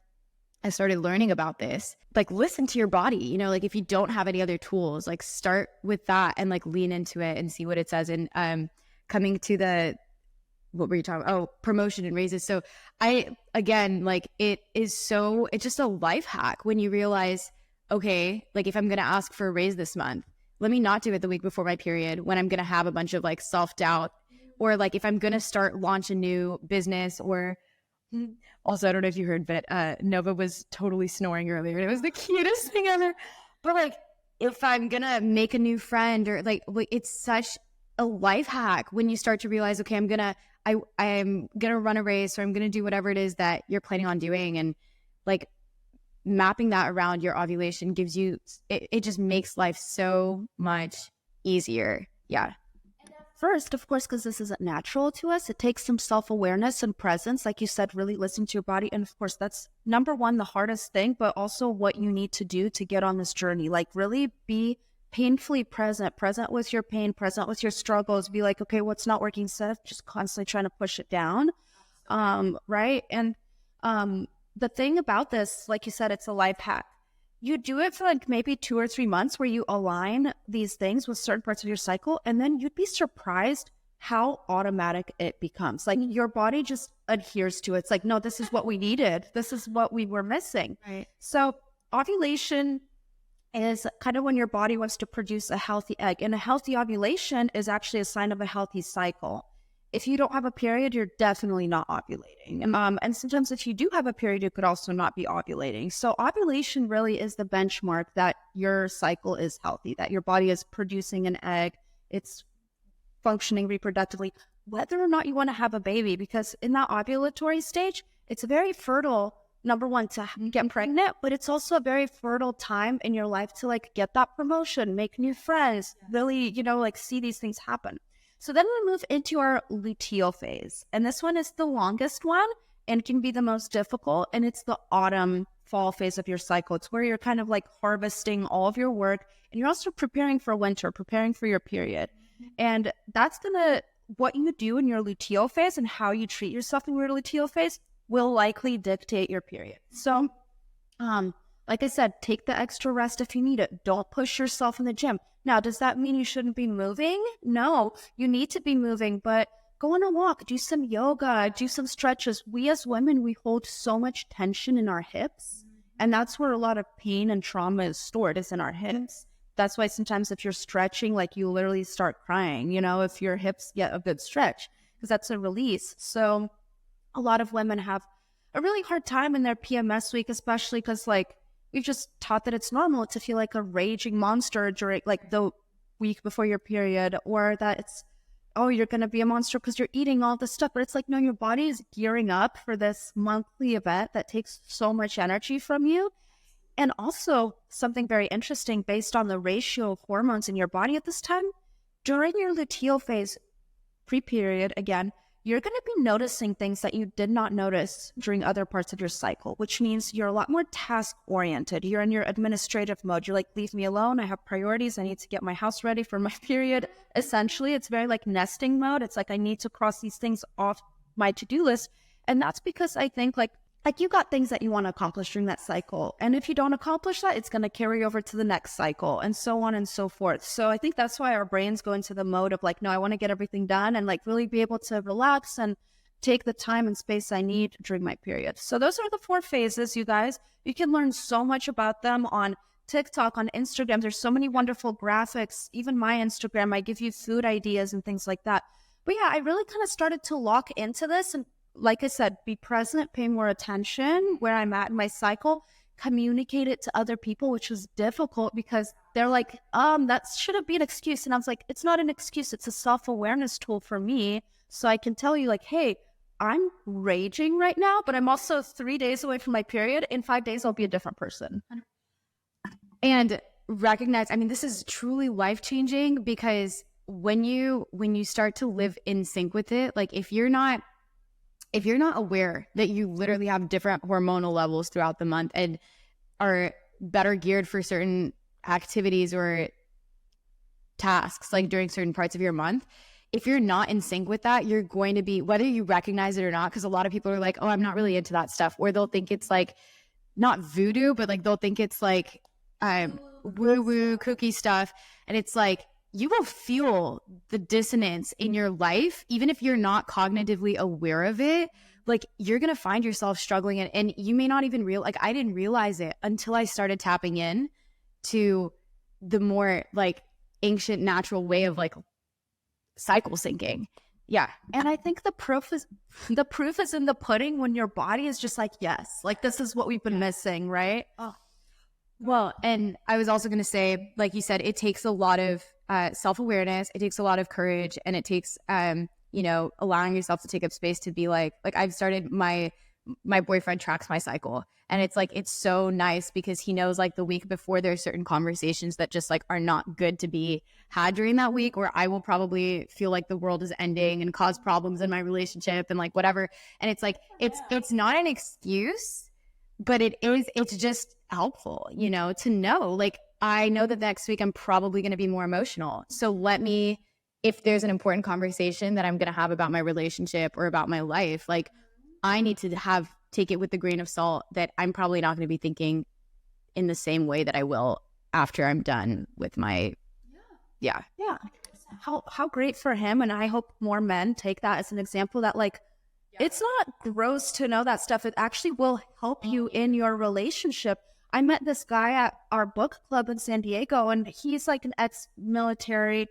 I started learning about this, like listen to your body, you know, like if you don't have any other tools, like start with that and like lean into it and see what it says. And coming to the, what were you talking about? Oh, promotion and raises. So again, like it's just a life hack when you realize, okay, like if I'm going to ask for a raise this month, let me not do it the week before my period when I'm going to have a bunch of like self-doubt. Or like if I'm going to launch a new business or also, I don't know if you heard, but Nova was totally snoring earlier. It was the cutest thing ever. But like if I'm going to make a new friend or like it's such a life hack when you start to realize, okay, I'm going to run a race or I'm going to do whatever it is that you're planning on doing. And like mapping that around your ovulation gives you, it just makes life so much easier. Yeah. First, of course, because this isn't natural to us, it takes some self-awareness and presence. Like you said, really listen to your body. And of course, that's number one, the hardest thing, but also what you need to do to get on this journey. Like really be painfully present with your pain, present with your struggles, be like, okay, what's not working, instead of just constantly trying to push it down. Right. And the thing about this, like you said, it's a life hack. You do it for like maybe 2 or 3 months where you align these things with certain parts of your cycle, and then you'd be surprised how automatic it becomes. Like your body just adheres to it. It's like, no, this is what we needed. This is what we were missing. Right. So ovulation is kind of when your body wants to produce a healthy egg. And a healthy ovulation is actually a sign of a healthy cycle. If you don't have a period, you're definitely not ovulating. And sometimes if you do have a period, you could also not be ovulating. So ovulation really is the benchmark that your cycle is healthy, that your body is producing an egg, it's functioning reproductively, whether or not you want to have a baby. Because in that ovulatory stage, it's very fertile, number one, to get pregnant, but it's also a very fertile time in your life to like get that promotion, make new friends, really, like see these things happen. So then we move into our luteal phase. And this one is the longest one and can be the most difficult. And it's the autumn fall phase of your cycle. It's where you're kind of like harvesting all of your work, and you're also preparing for winter, preparing for your period. And that's what you do in your luteal phase and how you treat yourself in your luteal phase will likely dictate your period. So, like I said, take the extra rest if you need it. Don't push yourself in the gym. Now, does that mean you shouldn't be moving? No, you need to be moving, but go on a walk, do some yoga, do some stretches. We as women, we hold so much tension in our hips, and that's where a lot of pain and trauma is stored, is in our hips. That's why sometimes if you're stretching, like you literally start crying, if your hips get a good stretch, because that's a release. So a lot of women have a really hard time in their PMS week, especially because like we've just taught that it's normal to feel like a raging monster during like the week before your period, or that it's, oh, you're going to be a monster because you're eating all this stuff. But it's like, no, your body is gearing up for this monthly event that takes so much energy from you. And also something very interesting based on the ratio of hormones in your body at this time, during your luteal phase, pre-period, again, you're going to be noticing things that you did not notice during other parts of your cycle, which means you're a lot more task-oriented. You're in your administrative mode. You're like, leave me alone. I have priorities. I need to get my house ready for my period. Essentially, it's very like nesting mode. It's like, I need to cross these things off my to-do list. And that's because I think like you got things that you want to accomplish during that cycle. And if you don't accomplish that, it's going to carry over to the next cycle and so on and so forth. So I think that's why our brains go into the mode of like, no, I want to get everything done and like really be able to relax and take the time and space I need during my period. So those are the 4 phases, you guys. You can learn so much about them on TikTok, on Instagram. There's so many wonderful graphics. Even my Instagram, I give you food ideas and things like that. But yeah, I really kind of started to lock into this and, like I said, be present, pay more attention where I'm at in my cycle, communicate it to other people, which was difficult because they're like, that shouldn't be an excuse. And I was like, it's not an excuse. It's a self-awareness tool for me. So I can tell you like, hey, I'm raging right now, but I'm also 3 days away from my period. In 5 days, I'll be a different person. And recognize, I mean, this is truly life-changing because when you start to live in sync with it, like if you're not aware that you literally have different hormonal levels throughout the month and are better geared for certain activities or tasks, like during certain parts of your month, if you're not in sync with that, you're going to be, whether you recognize it or not, because a lot of people are like, oh, I'm not really into that stuff, or they'll think it's like not voodoo, but like they'll think it's like woo-woo kooky stuff. And it's like, you will feel the dissonance in your life, even if you're not cognitively aware of it. Like you're going to find yourself struggling and you may not even like I didn't realize it until I started tapping in to the more like ancient natural way of like cycle syncing. Yeah. And I think the proof is in the pudding when your body is just like, yes, like this is what we've been missing, right? Oh. Well, and I was also going to say, like you said, it takes a lot of self-awareness. It takes a lot of courage, and it takes, allowing yourself to take up space to be like I've started my boyfriend tracks my cycle, and it's like, it's so nice because he knows like the week before there's certain conversations that just like are not good to be had during that week, where I will probably feel like the world is ending and cause problems in my relationship and like whatever. And it's like, it's not an excuse, but it's just helpful, to know like I know that next week I'm probably going to be more emotional. So let me, if there's an important conversation that I'm going to have about my relationship or about my life, like I need to take it with a grain of salt that I'm probably not going to be thinking in the same way that I will after I'm done with my, yeah. How great for him. And I hope more men take that as an example that like, it's not gross to know that stuff. It actually will help you in your relationship. I met this guy at our book club in San Diego, and he's like an ex-military,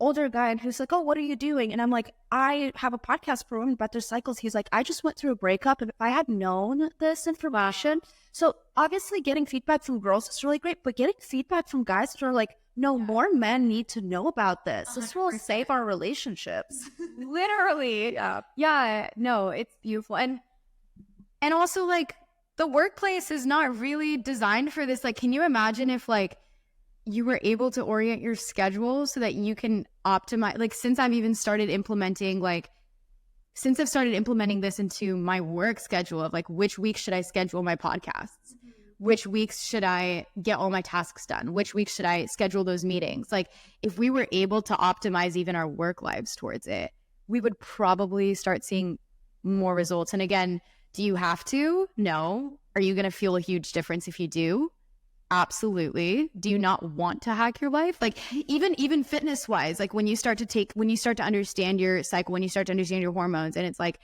older guy, and who's like, oh, what are you doing? And I'm like, I have a podcast for women about their cycles. He's like, I just went through a breakup, and if I had known this information, so obviously getting feedback from girls is really great, but getting feedback from guys that are like, no, more men need to know about this. This will save our relationships. Literally. Yeah. No, it's beautiful. And also like the workplace is not really designed for this. Like, can you imagine if like you were able to orient your schedule so that you can optimize, like since I've started implementing this into my work schedule of like, which week should I schedule my podcasts? Which weeks should I get all my tasks done? Which weeks should I schedule those meetings? Like if we were able to optimize even our work lives towards it, we would probably start seeing more results. And again, do you have to? No. Are you going to feel a huge difference if you do? Absolutely. Do you not want to hack your life? Like even fitness wise, like when you start to understand your cycle, when you start to understand your hormones, and it's like,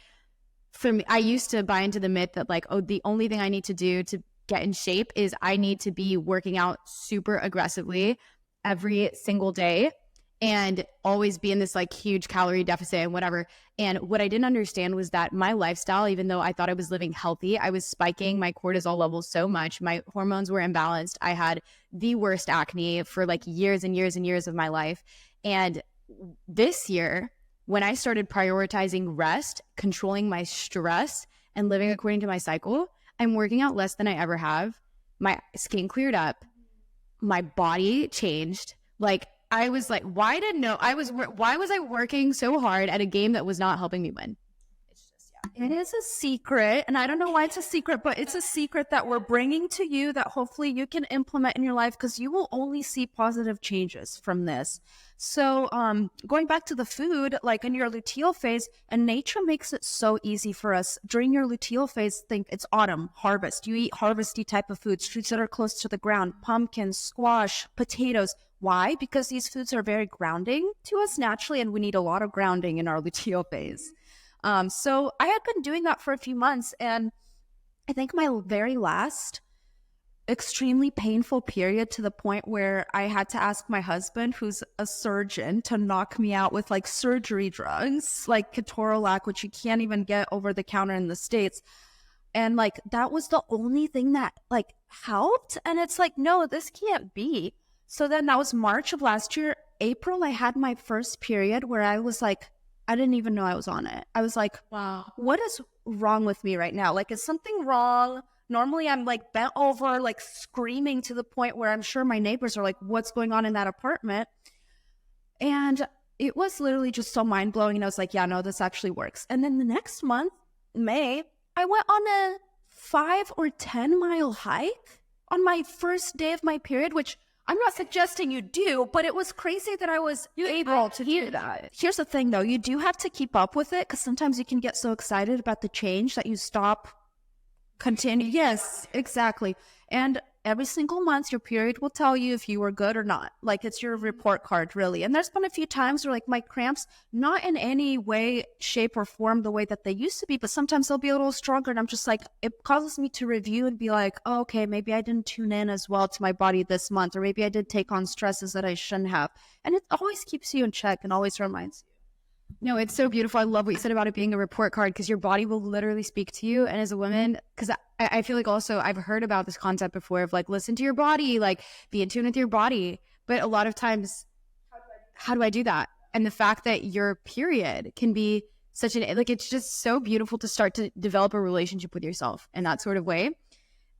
for me, I used to buy into the myth that like, oh, the only thing I need to do to get in shape is I need to be working out super aggressively every single day and always be in this like huge calorie deficit and whatever. And what I didn't understand was that my lifestyle, even though I thought I was living healthy, I was spiking my cortisol levels so much. My hormones were imbalanced. I had the worst acne for like years and years and years of my life. And this year, when I started prioritizing rest, controlling my stress, and living according to my cycle, I'm working out less than I ever have. My skin cleared up. My body changed. Like, I was like, why was I working so hard at a game that was not helping me win? It's just, It is a secret, and I don't know why it's a secret, but it's a secret that we're bringing to you that hopefully you can implement in your life, because you will only see positive changes from this. So going back to the food, like in your luteal phase, and nature makes it so easy for us. During your luteal phase, think it's autumn, harvest. You eat harvesty type of foods that are close to the ground, pumpkins, squash, potatoes. Why? Because these foods are very grounding to us naturally, and we need a lot of grounding in our luteal phase. So I had been doing that for a few months, and I think my very last extremely painful period, to the point where I had to ask my husband, who's a surgeon, to knock me out with like surgery drugs, like ketorolac, which you can't even get over the counter in the States. And like, that was the only thing that like helped. And it's like, no, this can't be. So then that was March of last year. April, I had my first period where I was like, I didn't even know I was on it. I was like, wow, what is wrong with me right now? Like, is something wrong? Normally I'm like bent over, like screaming to the point where I'm sure my neighbors are like, what's going on in that apartment? And it was literally just so mind blowing. And I was like, yeah, no, this actually works. And then the next month, May, I went on a 5 or 10 mile hike on my first day of my period, which I'm not suggesting you do, but it was crazy that I was able to do that. Here's the thing though, you do have to keep up with it, because sometimes you can get so excited about the change that you stop continue. Yes, exactly. And every single month, your period will tell you if you were good or not. Like, it's your report card, really. And there's been a few times where like my cramps, not in any way, shape, or form the way that they used to be, but sometimes they'll be a little stronger. And I'm just like, it causes me to review and be like, oh, okay, maybe I didn't tune in as well to my body this month, or maybe I did take on stresses that I shouldn't have. And it always keeps you in check and always reminds you. No, it's so beautiful. I love what you said about it being a report card, because your body will literally speak to you. And as a woman, because I feel like also I've heard about this concept before of like, listen to your body, like be in tune with your body. But a lot of times, how do I do that? And the fact that your period can be such an, like, it's just so beautiful to start to develop a relationship with yourself in that sort of way.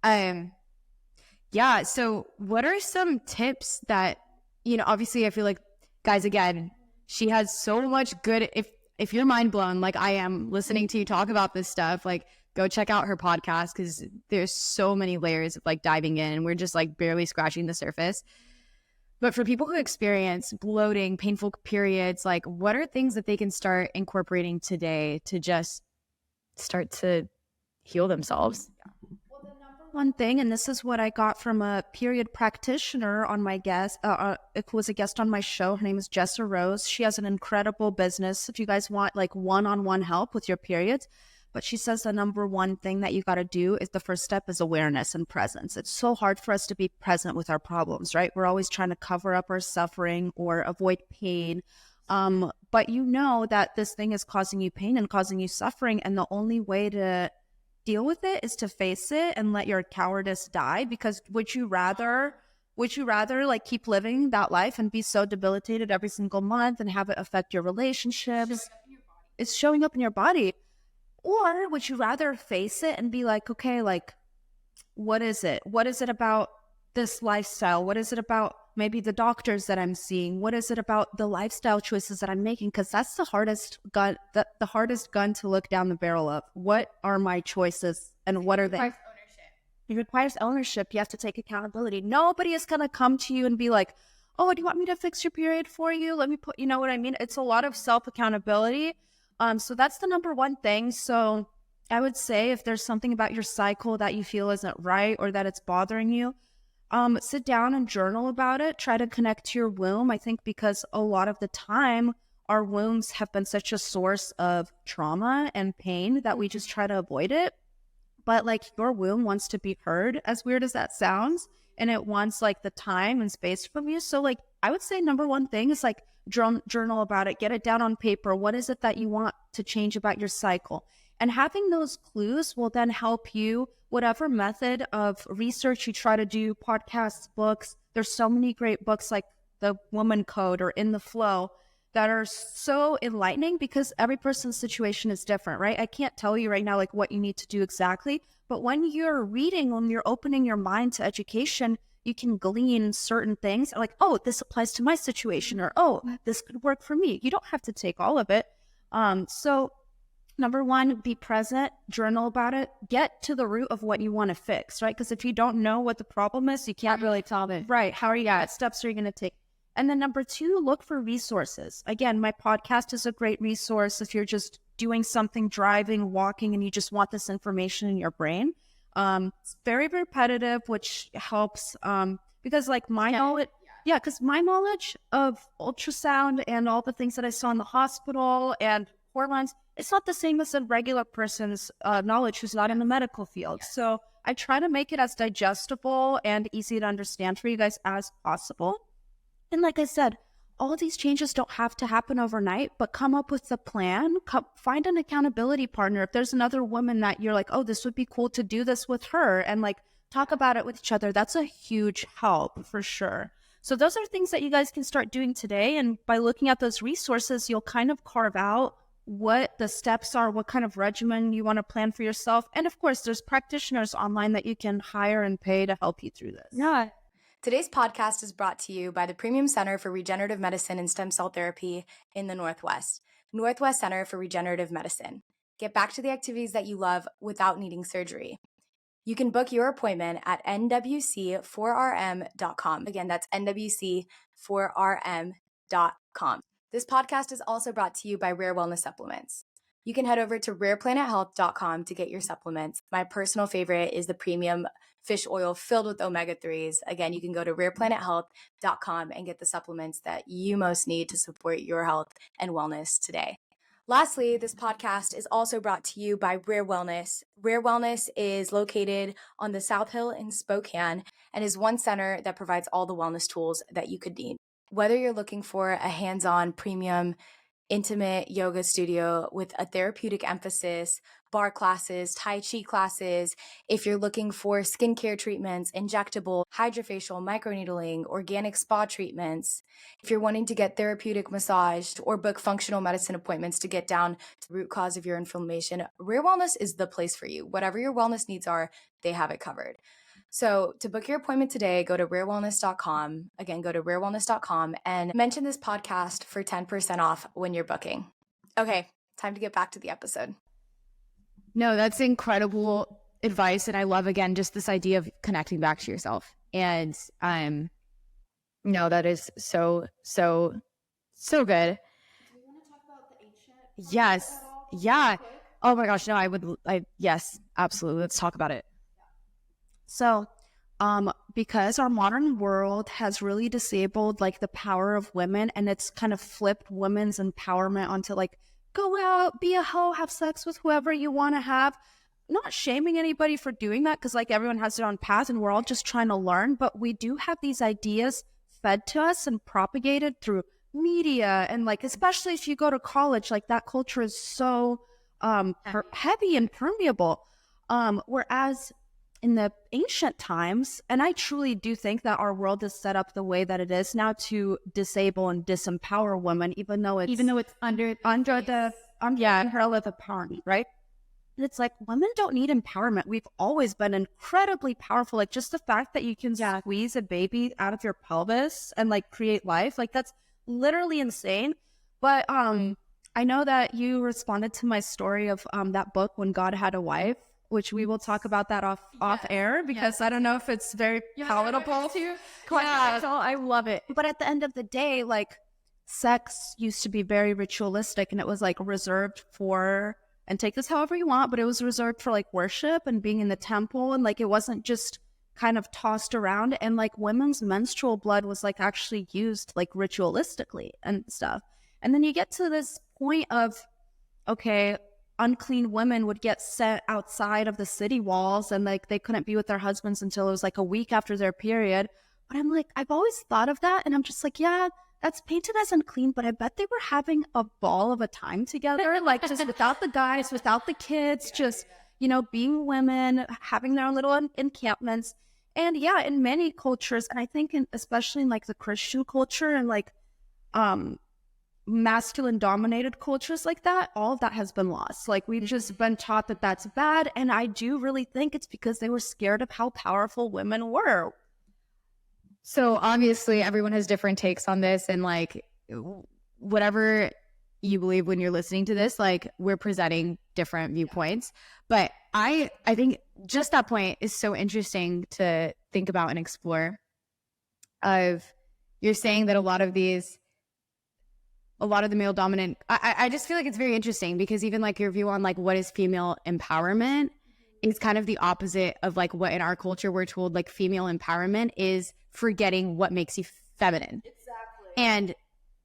Yeah. So what are some tips that, you know, obviously I feel like, guys, again, she has so much good, if you're mind blown, like I am listening to you talk about this stuff, like go check out her podcast because there's so many layers of like diving in and we're just like barely scratching the surface. But for people who experience bloating, painful periods, like what are things that they can start incorporating today to just start to heal themselves? Well, the number one thing, and this is what I got from a period practitioner on my guest, it was a guest on my show. Her name is Jessa Rose. She has an incredible business if you guys want like one-on-one help with your periods. But she says the number one thing that you got to do is the first step is awareness and presence. It's so hard for us to be present with our problems, right? We're always trying to cover up our suffering or avoid pain. But you know that this thing is causing you pain and causing you suffering. And the only way to deal with it is to face it and let your cowardice die. Because would you rather like keep living that life and be so debilitated every single month and have it affect your relationships? It's showing up in your body. Or would you rather face it and be like, okay, like, what is it? What is it about this lifestyle? What is it about maybe the doctors that I'm seeing? What is it about the lifestyle choices that I'm making? Because that's the hardest gun, the hardest gun to look down the barrel of. What are my choices and what are they? It requires ownership. You have to take accountability. Nobody is going to come to you and be like, oh, do you want me to fix your period for you? Let me put, you know what I mean? It's a lot of self-accountability. So that's the number one thing. So I would say if there's something about your cycle that you feel isn't right or that it's bothering you, sit down and journal about it. Try to connect to your womb. I think because a lot of the time our wombs have been such a source of trauma and pain that we just try to avoid it. But like your womb wants to be heard, as weird as that sounds, and it wants like the time and space from you. So like I would say number one thing is like journal about it, get it down on paper. What is it that you want to change about your cycle? And having those clues will then help you, whatever method of research you try to do, podcasts, books. There's so many great books like The Woman Code or In the Flow that are so enlightening because every person's situation is different, right? I can't tell you right now like what you need to do exactly, but when you're reading, when you're opening your mind to education, you can glean certain things like, oh, this applies to my situation, or oh, this could work for me. You don't have to take all of it. So number one, be present, journal about it, get to the root of what you want to fix, right? Because if you don't know what the problem is, you can't really tell it. Right. How are you at? Steps are you going to take? And then number two, look for resources. Again, my podcast is a great resource if you're just doing something, driving, walking, and you just want this information in your brain. It's very repetitive, which helps because like my knowledge, because my knowledge of ultrasound and all the things that I saw in the hospital and hormones, it's not the same as a regular person's knowledge who's not in the medical field. So I try to make it as digestible and easy to understand for you guys as possible. And like I said, all of these changes don't have to happen overnight, but come up with a plan. Find an accountability partner. If there's another woman that you're like, oh, this would be cool to do this with her, and like talk about it with each other, that's a huge help for sure. So those are things that you guys can start doing today. And by looking at those resources, you'll kind of carve out what the steps are, what kind of regimen you want to plan for yourself. And of course, there's practitioners online that you can hire and pay to help you through this. Yeah. Today's podcast is brought to you by the Premium Center for Regenerative Medicine and Stem Cell Therapy in the Northwest Center for Regenerative Medicine. Get back to the activities that you love without needing surgery. You can book your appointment at nwc4rm.com. Again, that's nwc4rm.com. This podcast is also brought to you by Rare Wellness Supplements. You can head over to rareplanthealth.com to get your supplements. My personal favorite is the premium fish oil filled with omega-3s. Again, you can go to rareplanthealth.com and get the supplements that you most need to support your health and wellness today. Lastly, this podcast is also brought to you by Rare Wellness. Rare Wellness is located on the South Hill in Spokane and is one center that provides all the wellness tools that you could need. Whether you're looking for a hands-on premium intimate yoga studio with a therapeutic emphasis, bar classes, Tai Chi classes, if you're looking for skincare treatments, injectable, hydrofacial, microneedling, organic spa treatments, if you're wanting to get therapeutic massage or book functional medicine appointments to get down to the root cause of your inflammation, Rare Wellness is the place for you. Whatever your wellness needs are, they have it covered. So to book your appointment today, go to rarewellness.com. Again, go to rarewellness.com and mention this podcast for 10% off when you're booking. Okay, time to get back to the episode. No, that's incredible advice. And I love, again, just this idea of connecting back to yourself. And no, that is so, so, so good. Do you want to talk about the ancient? Yes. Yeah. Oh my gosh. No, yes, absolutely. Let's talk about it. So, because our modern world has really disabled like the power of women, and it's kind of flipped women's empowerment onto like, go out, be a hoe, have sex with whoever you want to have. Not shaming anybody for doing that, because like everyone has their own path and we're all just trying to learn, but we do have these ideas fed to us and propagated through media, and like especially if you go to college, like that culture is so heavy and permeable, whereas in the ancient times, and I truly do think that our world is set up the way that it is now to disable and disempower women, even though it's under the umbrella of empowerment, right? It's like women don't need empowerment. We've always been incredibly powerful. Like just the fact that you can squeeze a baby out of your pelvis and like create life, like that's literally insane. But I know that you responded to my story of that book, When God Had a Wife, which we will talk about that off air, because I don't know if it's very palatable to you. Yeah, I love it. But at the end of the day, like sex used to be very ritualistic, and it was like reserved for, and take this however you want, but it was reserved for like worship and being in the temple, and like it wasn't just kind of tossed around, and like women's menstrual blood was like actually used like ritualistically and stuff. And then you get to this point of, okay, unclean women would get sent outside of the city walls, and like they couldn't be with their husbands until it was like a week after their period. But I'm like, I've always thought of that, and I'm just like, yeah, that's painted as unclean, but I bet they were having a ball of a time together, like just without the guys, without the kids, just, you know, being women, having their own little encampments. And yeah, in many cultures, and I think especially in like the Christian culture and like masculine dominated cultures like that, all of that has been lost. Like we've just been taught that that's bad. And I do really think it's because they were scared of how powerful women were. So obviously everyone has different takes on this, and like whatever you believe when you're listening to this, like we're presenting different viewpoints. But I think just that point is so interesting to think about and explore. You're saying that a lot of the male dominant, I just feel like it's very interesting, because even like your view on like what is female empowerment is kind of the opposite of like what in our culture we're told like female empowerment is forgetting what makes you feminine. Exactly. And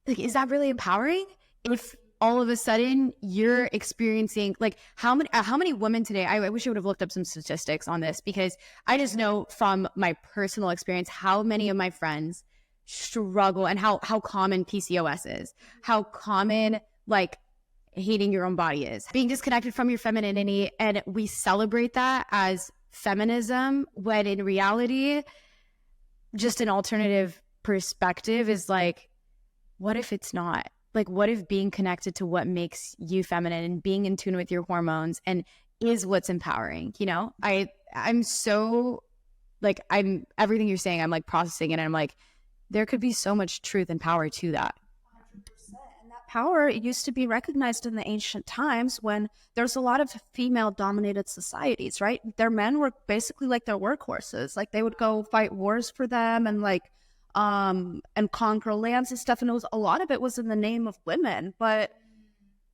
like, is that really empowering? If all of a sudden you're experiencing like how many women today, I wish I would have looked up some statistics on this, because I just know from my personal experience how many of my friends struggle, and how common PCOS is, how common like hating your own body is, being disconnected from your femininity, and we celebrate that as feminism, when in reality just an alternative perspective is like, what if it's not? Like, what if being connected to what makes you feminine and being in tune with your hormones and is what's empowering? You know, I'm so like, everything you're saying, I'm like processing it, and I'm like, there could be so much truth and power to that. 100%. And that power used to be recognized in the ancient times when there's a lot of female dominated societies, right? Their men were basically like their workhorses. Like they would go fight wars for them and like, and conquer lands and stuff. And a lot of it was in the name of women, but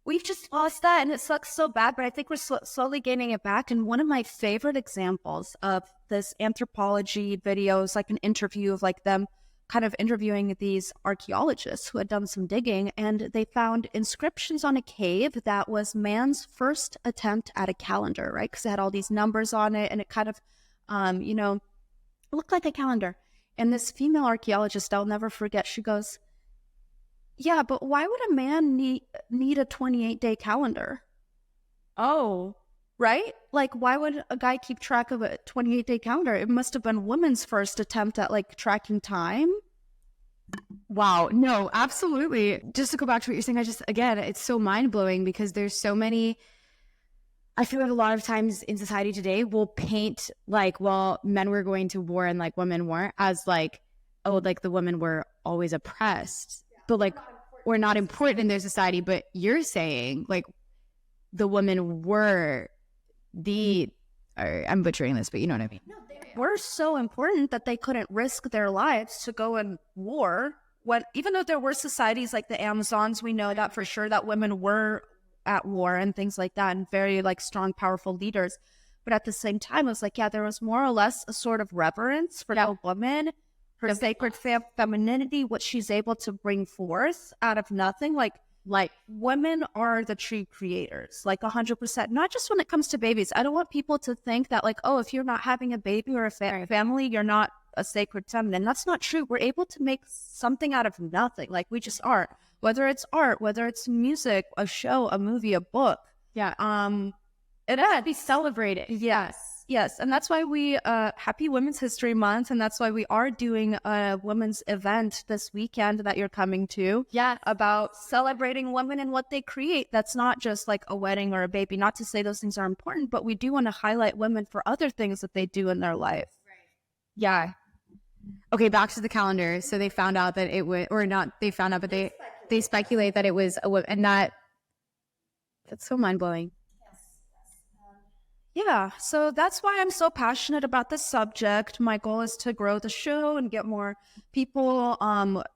we've just lost that, and it sucks so bad, but I think we're slowly gaining it back. And one of my favorite examples of this anthropology video is like an interview of like them kind of interviewing these archaeologists who had done some digging, and they found inscriptions on a cave that was man's first attempt at a calendar, right? Because it had all these numbers on it, and it kind of, you know, looked like a calendar. And this female archaeologist, I'll never forget, she goes, yeah, but why would a man need a 28-day calendar? Oh, right? Like, why would a guy keep track of a 28-day calendar? It must have been women's first attempt at like tracking time. Wow. No, absolutely. Just to go back to what you're saying, again, it's so mind-blowing, because there's so many, I feel like a lot of times in society today we'll paint like, well, men were going to war and like women weren't, as like, oh, like the women were always oppressed, but like we're not important in their society. But you're saying like the women were I'm butchering this, but you know what I mean. Were so important that they couldn't risk their lives to go in war. When, even though there were societies like the Amazons, we know that for sure that women were at war and things like that, and very like strong, powerful leaders. But at the same time, it was like, yeah, there was more or less a sort of reverence for the woman, her sacred femininity, what she's able to bring forth out of nothing. Like women are the true creators, like 100%, not just when it comes to babies. I don't want people to think that like, oh, if you're not having a baby or a family, you're not a sacred feminine. That's not true. We're able to make something out of nothing. Like we just are, whether it's art, whether it's music, a show, a movie, a book. Yeah. It has to be celebrated. Yes. And that's why we, happy Women's History Month. And that's why we are doing a women's event this weekend that you're coming to. Yeah. About celebrating women and what they create. That's not just like a wedding or a baby. Not to say those things are important, but we do want to highlight women for other things that they do in their life. Yeah. Okay, back to the calendar. So they found out that it was, or not they found out, but they speculate that it was a woman, and that's so mind-blowing. Yeah, so that's why I'm so passionate about this subject. My goal is to grow the show and get more people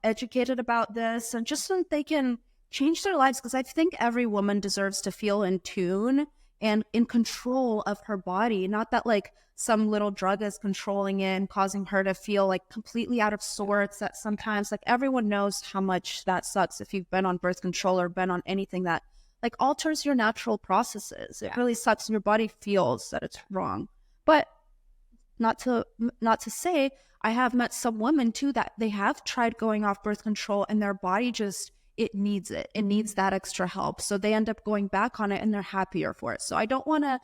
educated about this, and just so that they can change their lives, because I think every woman deserves to feel in tune and in control of her body. Not that like some little drug is controlling it and causing her to feel like completely out of sorts. That sometimes like everyone knows how much that sucks if you've been on birth control or been on anything that like alters your natural processes. It really sucks, and your body feels that it's wrong. But not to say, I have met some women too that they have tried going off birth control and their body just, it needs it. It needs that extra help. So they end up going back on it and they're happier for it. So I don't want to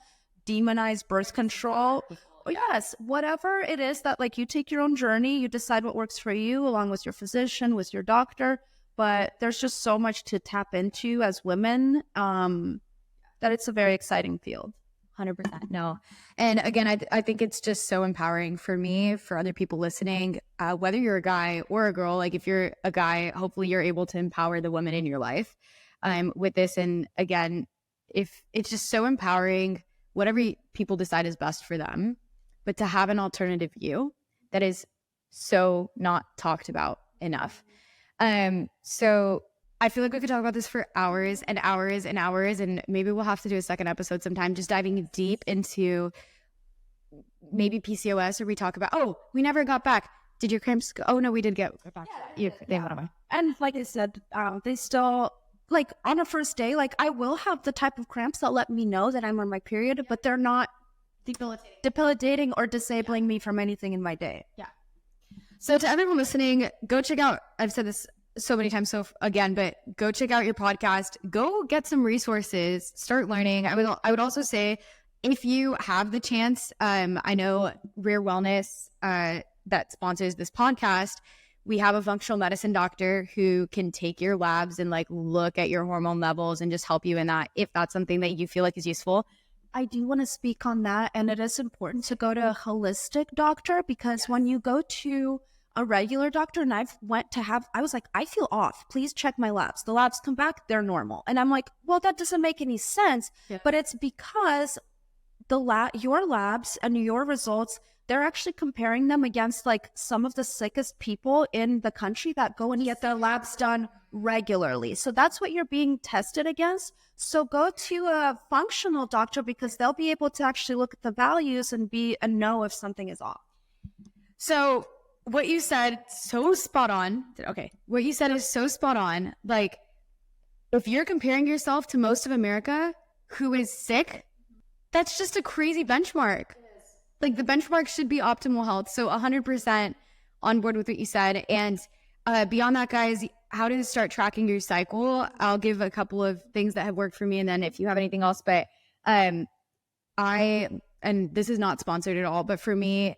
demonize birth control. Yes, whatever it is that like you take your own journey, you decide what works for you along with your physician, with your doctor. But there's just so much to tap into as women that it's a very exciting field. 100%. No. And again, I think it's just so empowering for me, for other people listening, whether you're a guy or a girl. Like if you're a guy, hopefully you're able to empower the women in your life with this. And again, if it's just so empowering, whatever people decide is best for them, but to have an alternative view that is so not talked about enough. So I feel like we could talk about this for hours and hours and hours, and maybe we'll have to do a second episode sometime, just diving deep into maybe PCOS, or we talk about, oh, we never got back. Did your cramps go? Oh no, we did get back. Yeah. And like I said, they still, like on a first day, like I will have the type of cramps that let me know that I'm on my period, but they're not debilitating or disabling me from anything in my day. Yeah. So to everyone listening, go check out, I've said this so many times but go check out your podcast, go get some resources, start learning. I would also say, if you have the chance, I know Rare Wellness that sponsors this podcast, we have a functional medicine doctor who can take your labs and like look at your hormone levels and just help you in that, if that's something that you feel like is useful. I do want to speak on that, and it is important to go to a holistic doctor, because when you go to a regular doctor, and I was like, I feel off. Please check my labs. The labs come back, they're normal. And I'm like, well, that doesn't make any sense. Yeah. But it's because your labs and your results, they're actually comparing them against like some of the sickest people in the country that go and get their labs done regularly. So that's what you're being tested against. So go to a functional doctor, because they'll be able to actually look at the values and know if something is off. So what you said, so spot on. Okay. What you said is so spot on. Like, if you're comparing yourself to most of America who is sick, that's just a crazy benchmark. Like, the benchmark should be optimal health. So 100% on board with what you said. And beyond that, guys, how to start tracking your cycle. I'll give a couple of things that have worked for me, and then if you have anything else. But and this is not sponsored at all, but for me,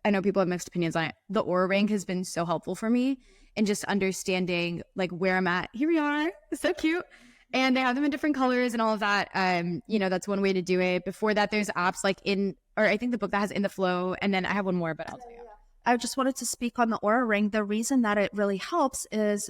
I know people have mixed opinions on it. The Oura Ring has been so helpful for me in just understanding like where I'm at. Here we are. It's so cute. And they have them in different colors and all of that. That's one way to do it. Before that, there's apps like I think the book that has In the Flow. And then I have one more, but I'll tell you. I just wanted to speak on the Oura Ring. The reason that it really helps is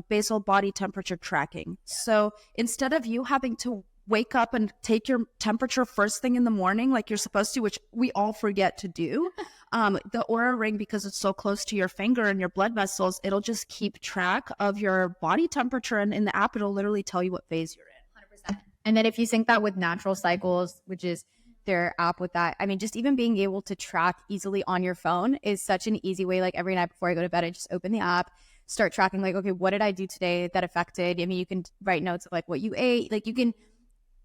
basal body temperature tracking. So instead of you having to wake up and take your temperature first thing in the morning like you're supposed to, which we all forget to do. The Aura Ring, because it's so close to your finger and your blood vessels, it'll just keep track of your body temperature, and in the app it'll literally tell you what phase you're in. 100%. And then if you sync that with Natural Cycles, which is their app with that, I mean, just even being able to track easily on your phone is such an easy way. Like every night before I go to bed, I just open the app, start tracking, like, okay, what did I do today that affected? I mean, you can write notes of like what you ate. Like you can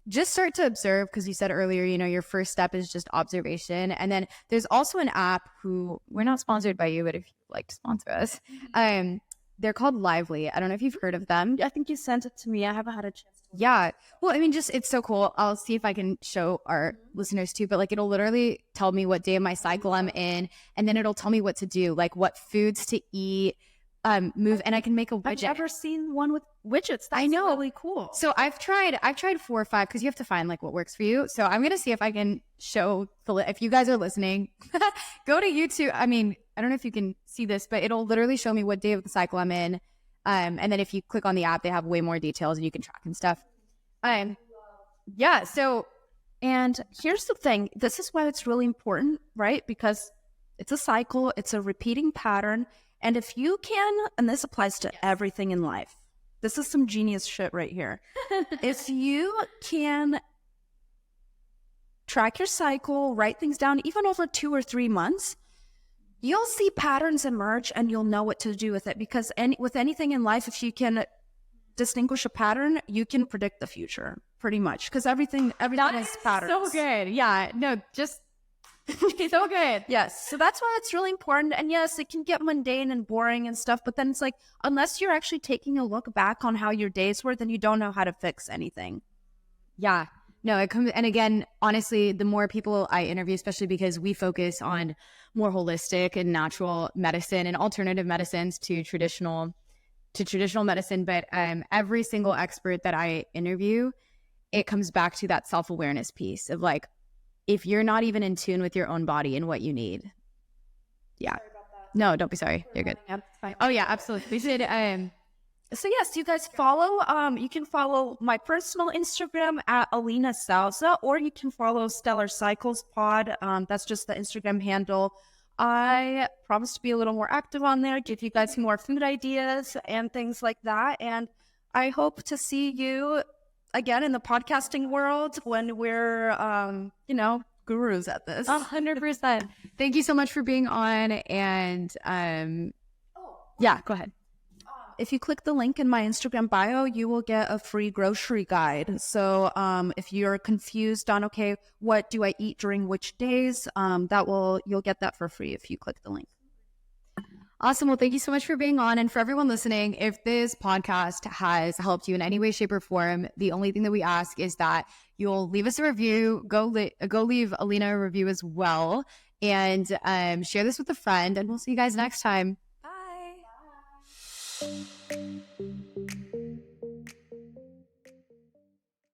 just start to observe, because you said earlier, you know, your first step is just observation. And then there's also an app who, we're not sponsored by you, but if you'd like to sponsor us, they're called Lively. I don't know if you've heard of them. I think you sent it to me. I haven't had a chance to Yeah. Well, I mean, just, it's so cool. I'll see if I can show our listeners too, but like it'll literally tell me what day of my cycle I'm in, and then it'll tell me what to do, like what foods to eat, move, and I can make a widget. I've never seen one with widgets. That's I know. really cool. So I've tried 4 or 5, because you have to find like what works for you. So I'm gonna see if I can show if you guys are listening, go to YouTube. I mean, I don't know if you can see this, but it'll literally show me what day of the cycle I'm in. And then if you click on the app, they have way more details and you can track and stuff. Yeah. So, and here's the thing. This is why it's really important, right? Because it's a cycle. It's a repeating pattern. And if you can, and this applies to everything in life, this is some genius shit right here. If you can track your cycle, write things down, even over 2 or 3 months, you'll see patterns emerge and you'll know what to do with it. Because with anything in life, if you can distinguish a pattern, you can predict the future pretty much. Because everything is patterns. so good. Yeah. No, just so good. Yes. So that's why it's really important. And yes, it can get mundane and boring and stuff, but then it's like, unless you're actually taking a look back on how your days were, then you don't know how to fix anything. Yeah. No, it comes, and again, honestly, the more people I interview, especially because we focus on more holistic and natural medicine and alternative medicines to traditional medicine, but every single expert that I interview, it comes back to that self-awareness piece of like, if you're not even in tune with your own body and what you need. Yeah. No, don't be sorry. You're good. Oh yeah, absolutely. We should, so yes, you guys follow, you can follow my personal Instagram at Alina Sauza, or you can follow Stellar Cycles Pod. That's just the Instagram handle. I promise to be a little more active on there, give you guys more food ideas and things like that. And I hope to see you again in the podcasting world when we're, gurus at this. 100%. Thank you so much for being on. And yeah, go ahead. If you click the link in my Instagram bio, you will get a free grocery guide. So if you're confused on, okay, what do I eat during which days, you'll get that for free if you click the link. Awesome. Well, thank you so much for being on. And for everyone listening, if this podcast has helped you in any way, shape, or form, the only thing that we ask is that you'll leave us a review, go leave Alina a review as well, and share this with a friend, and we'll see you guys next time. Bye. Bye.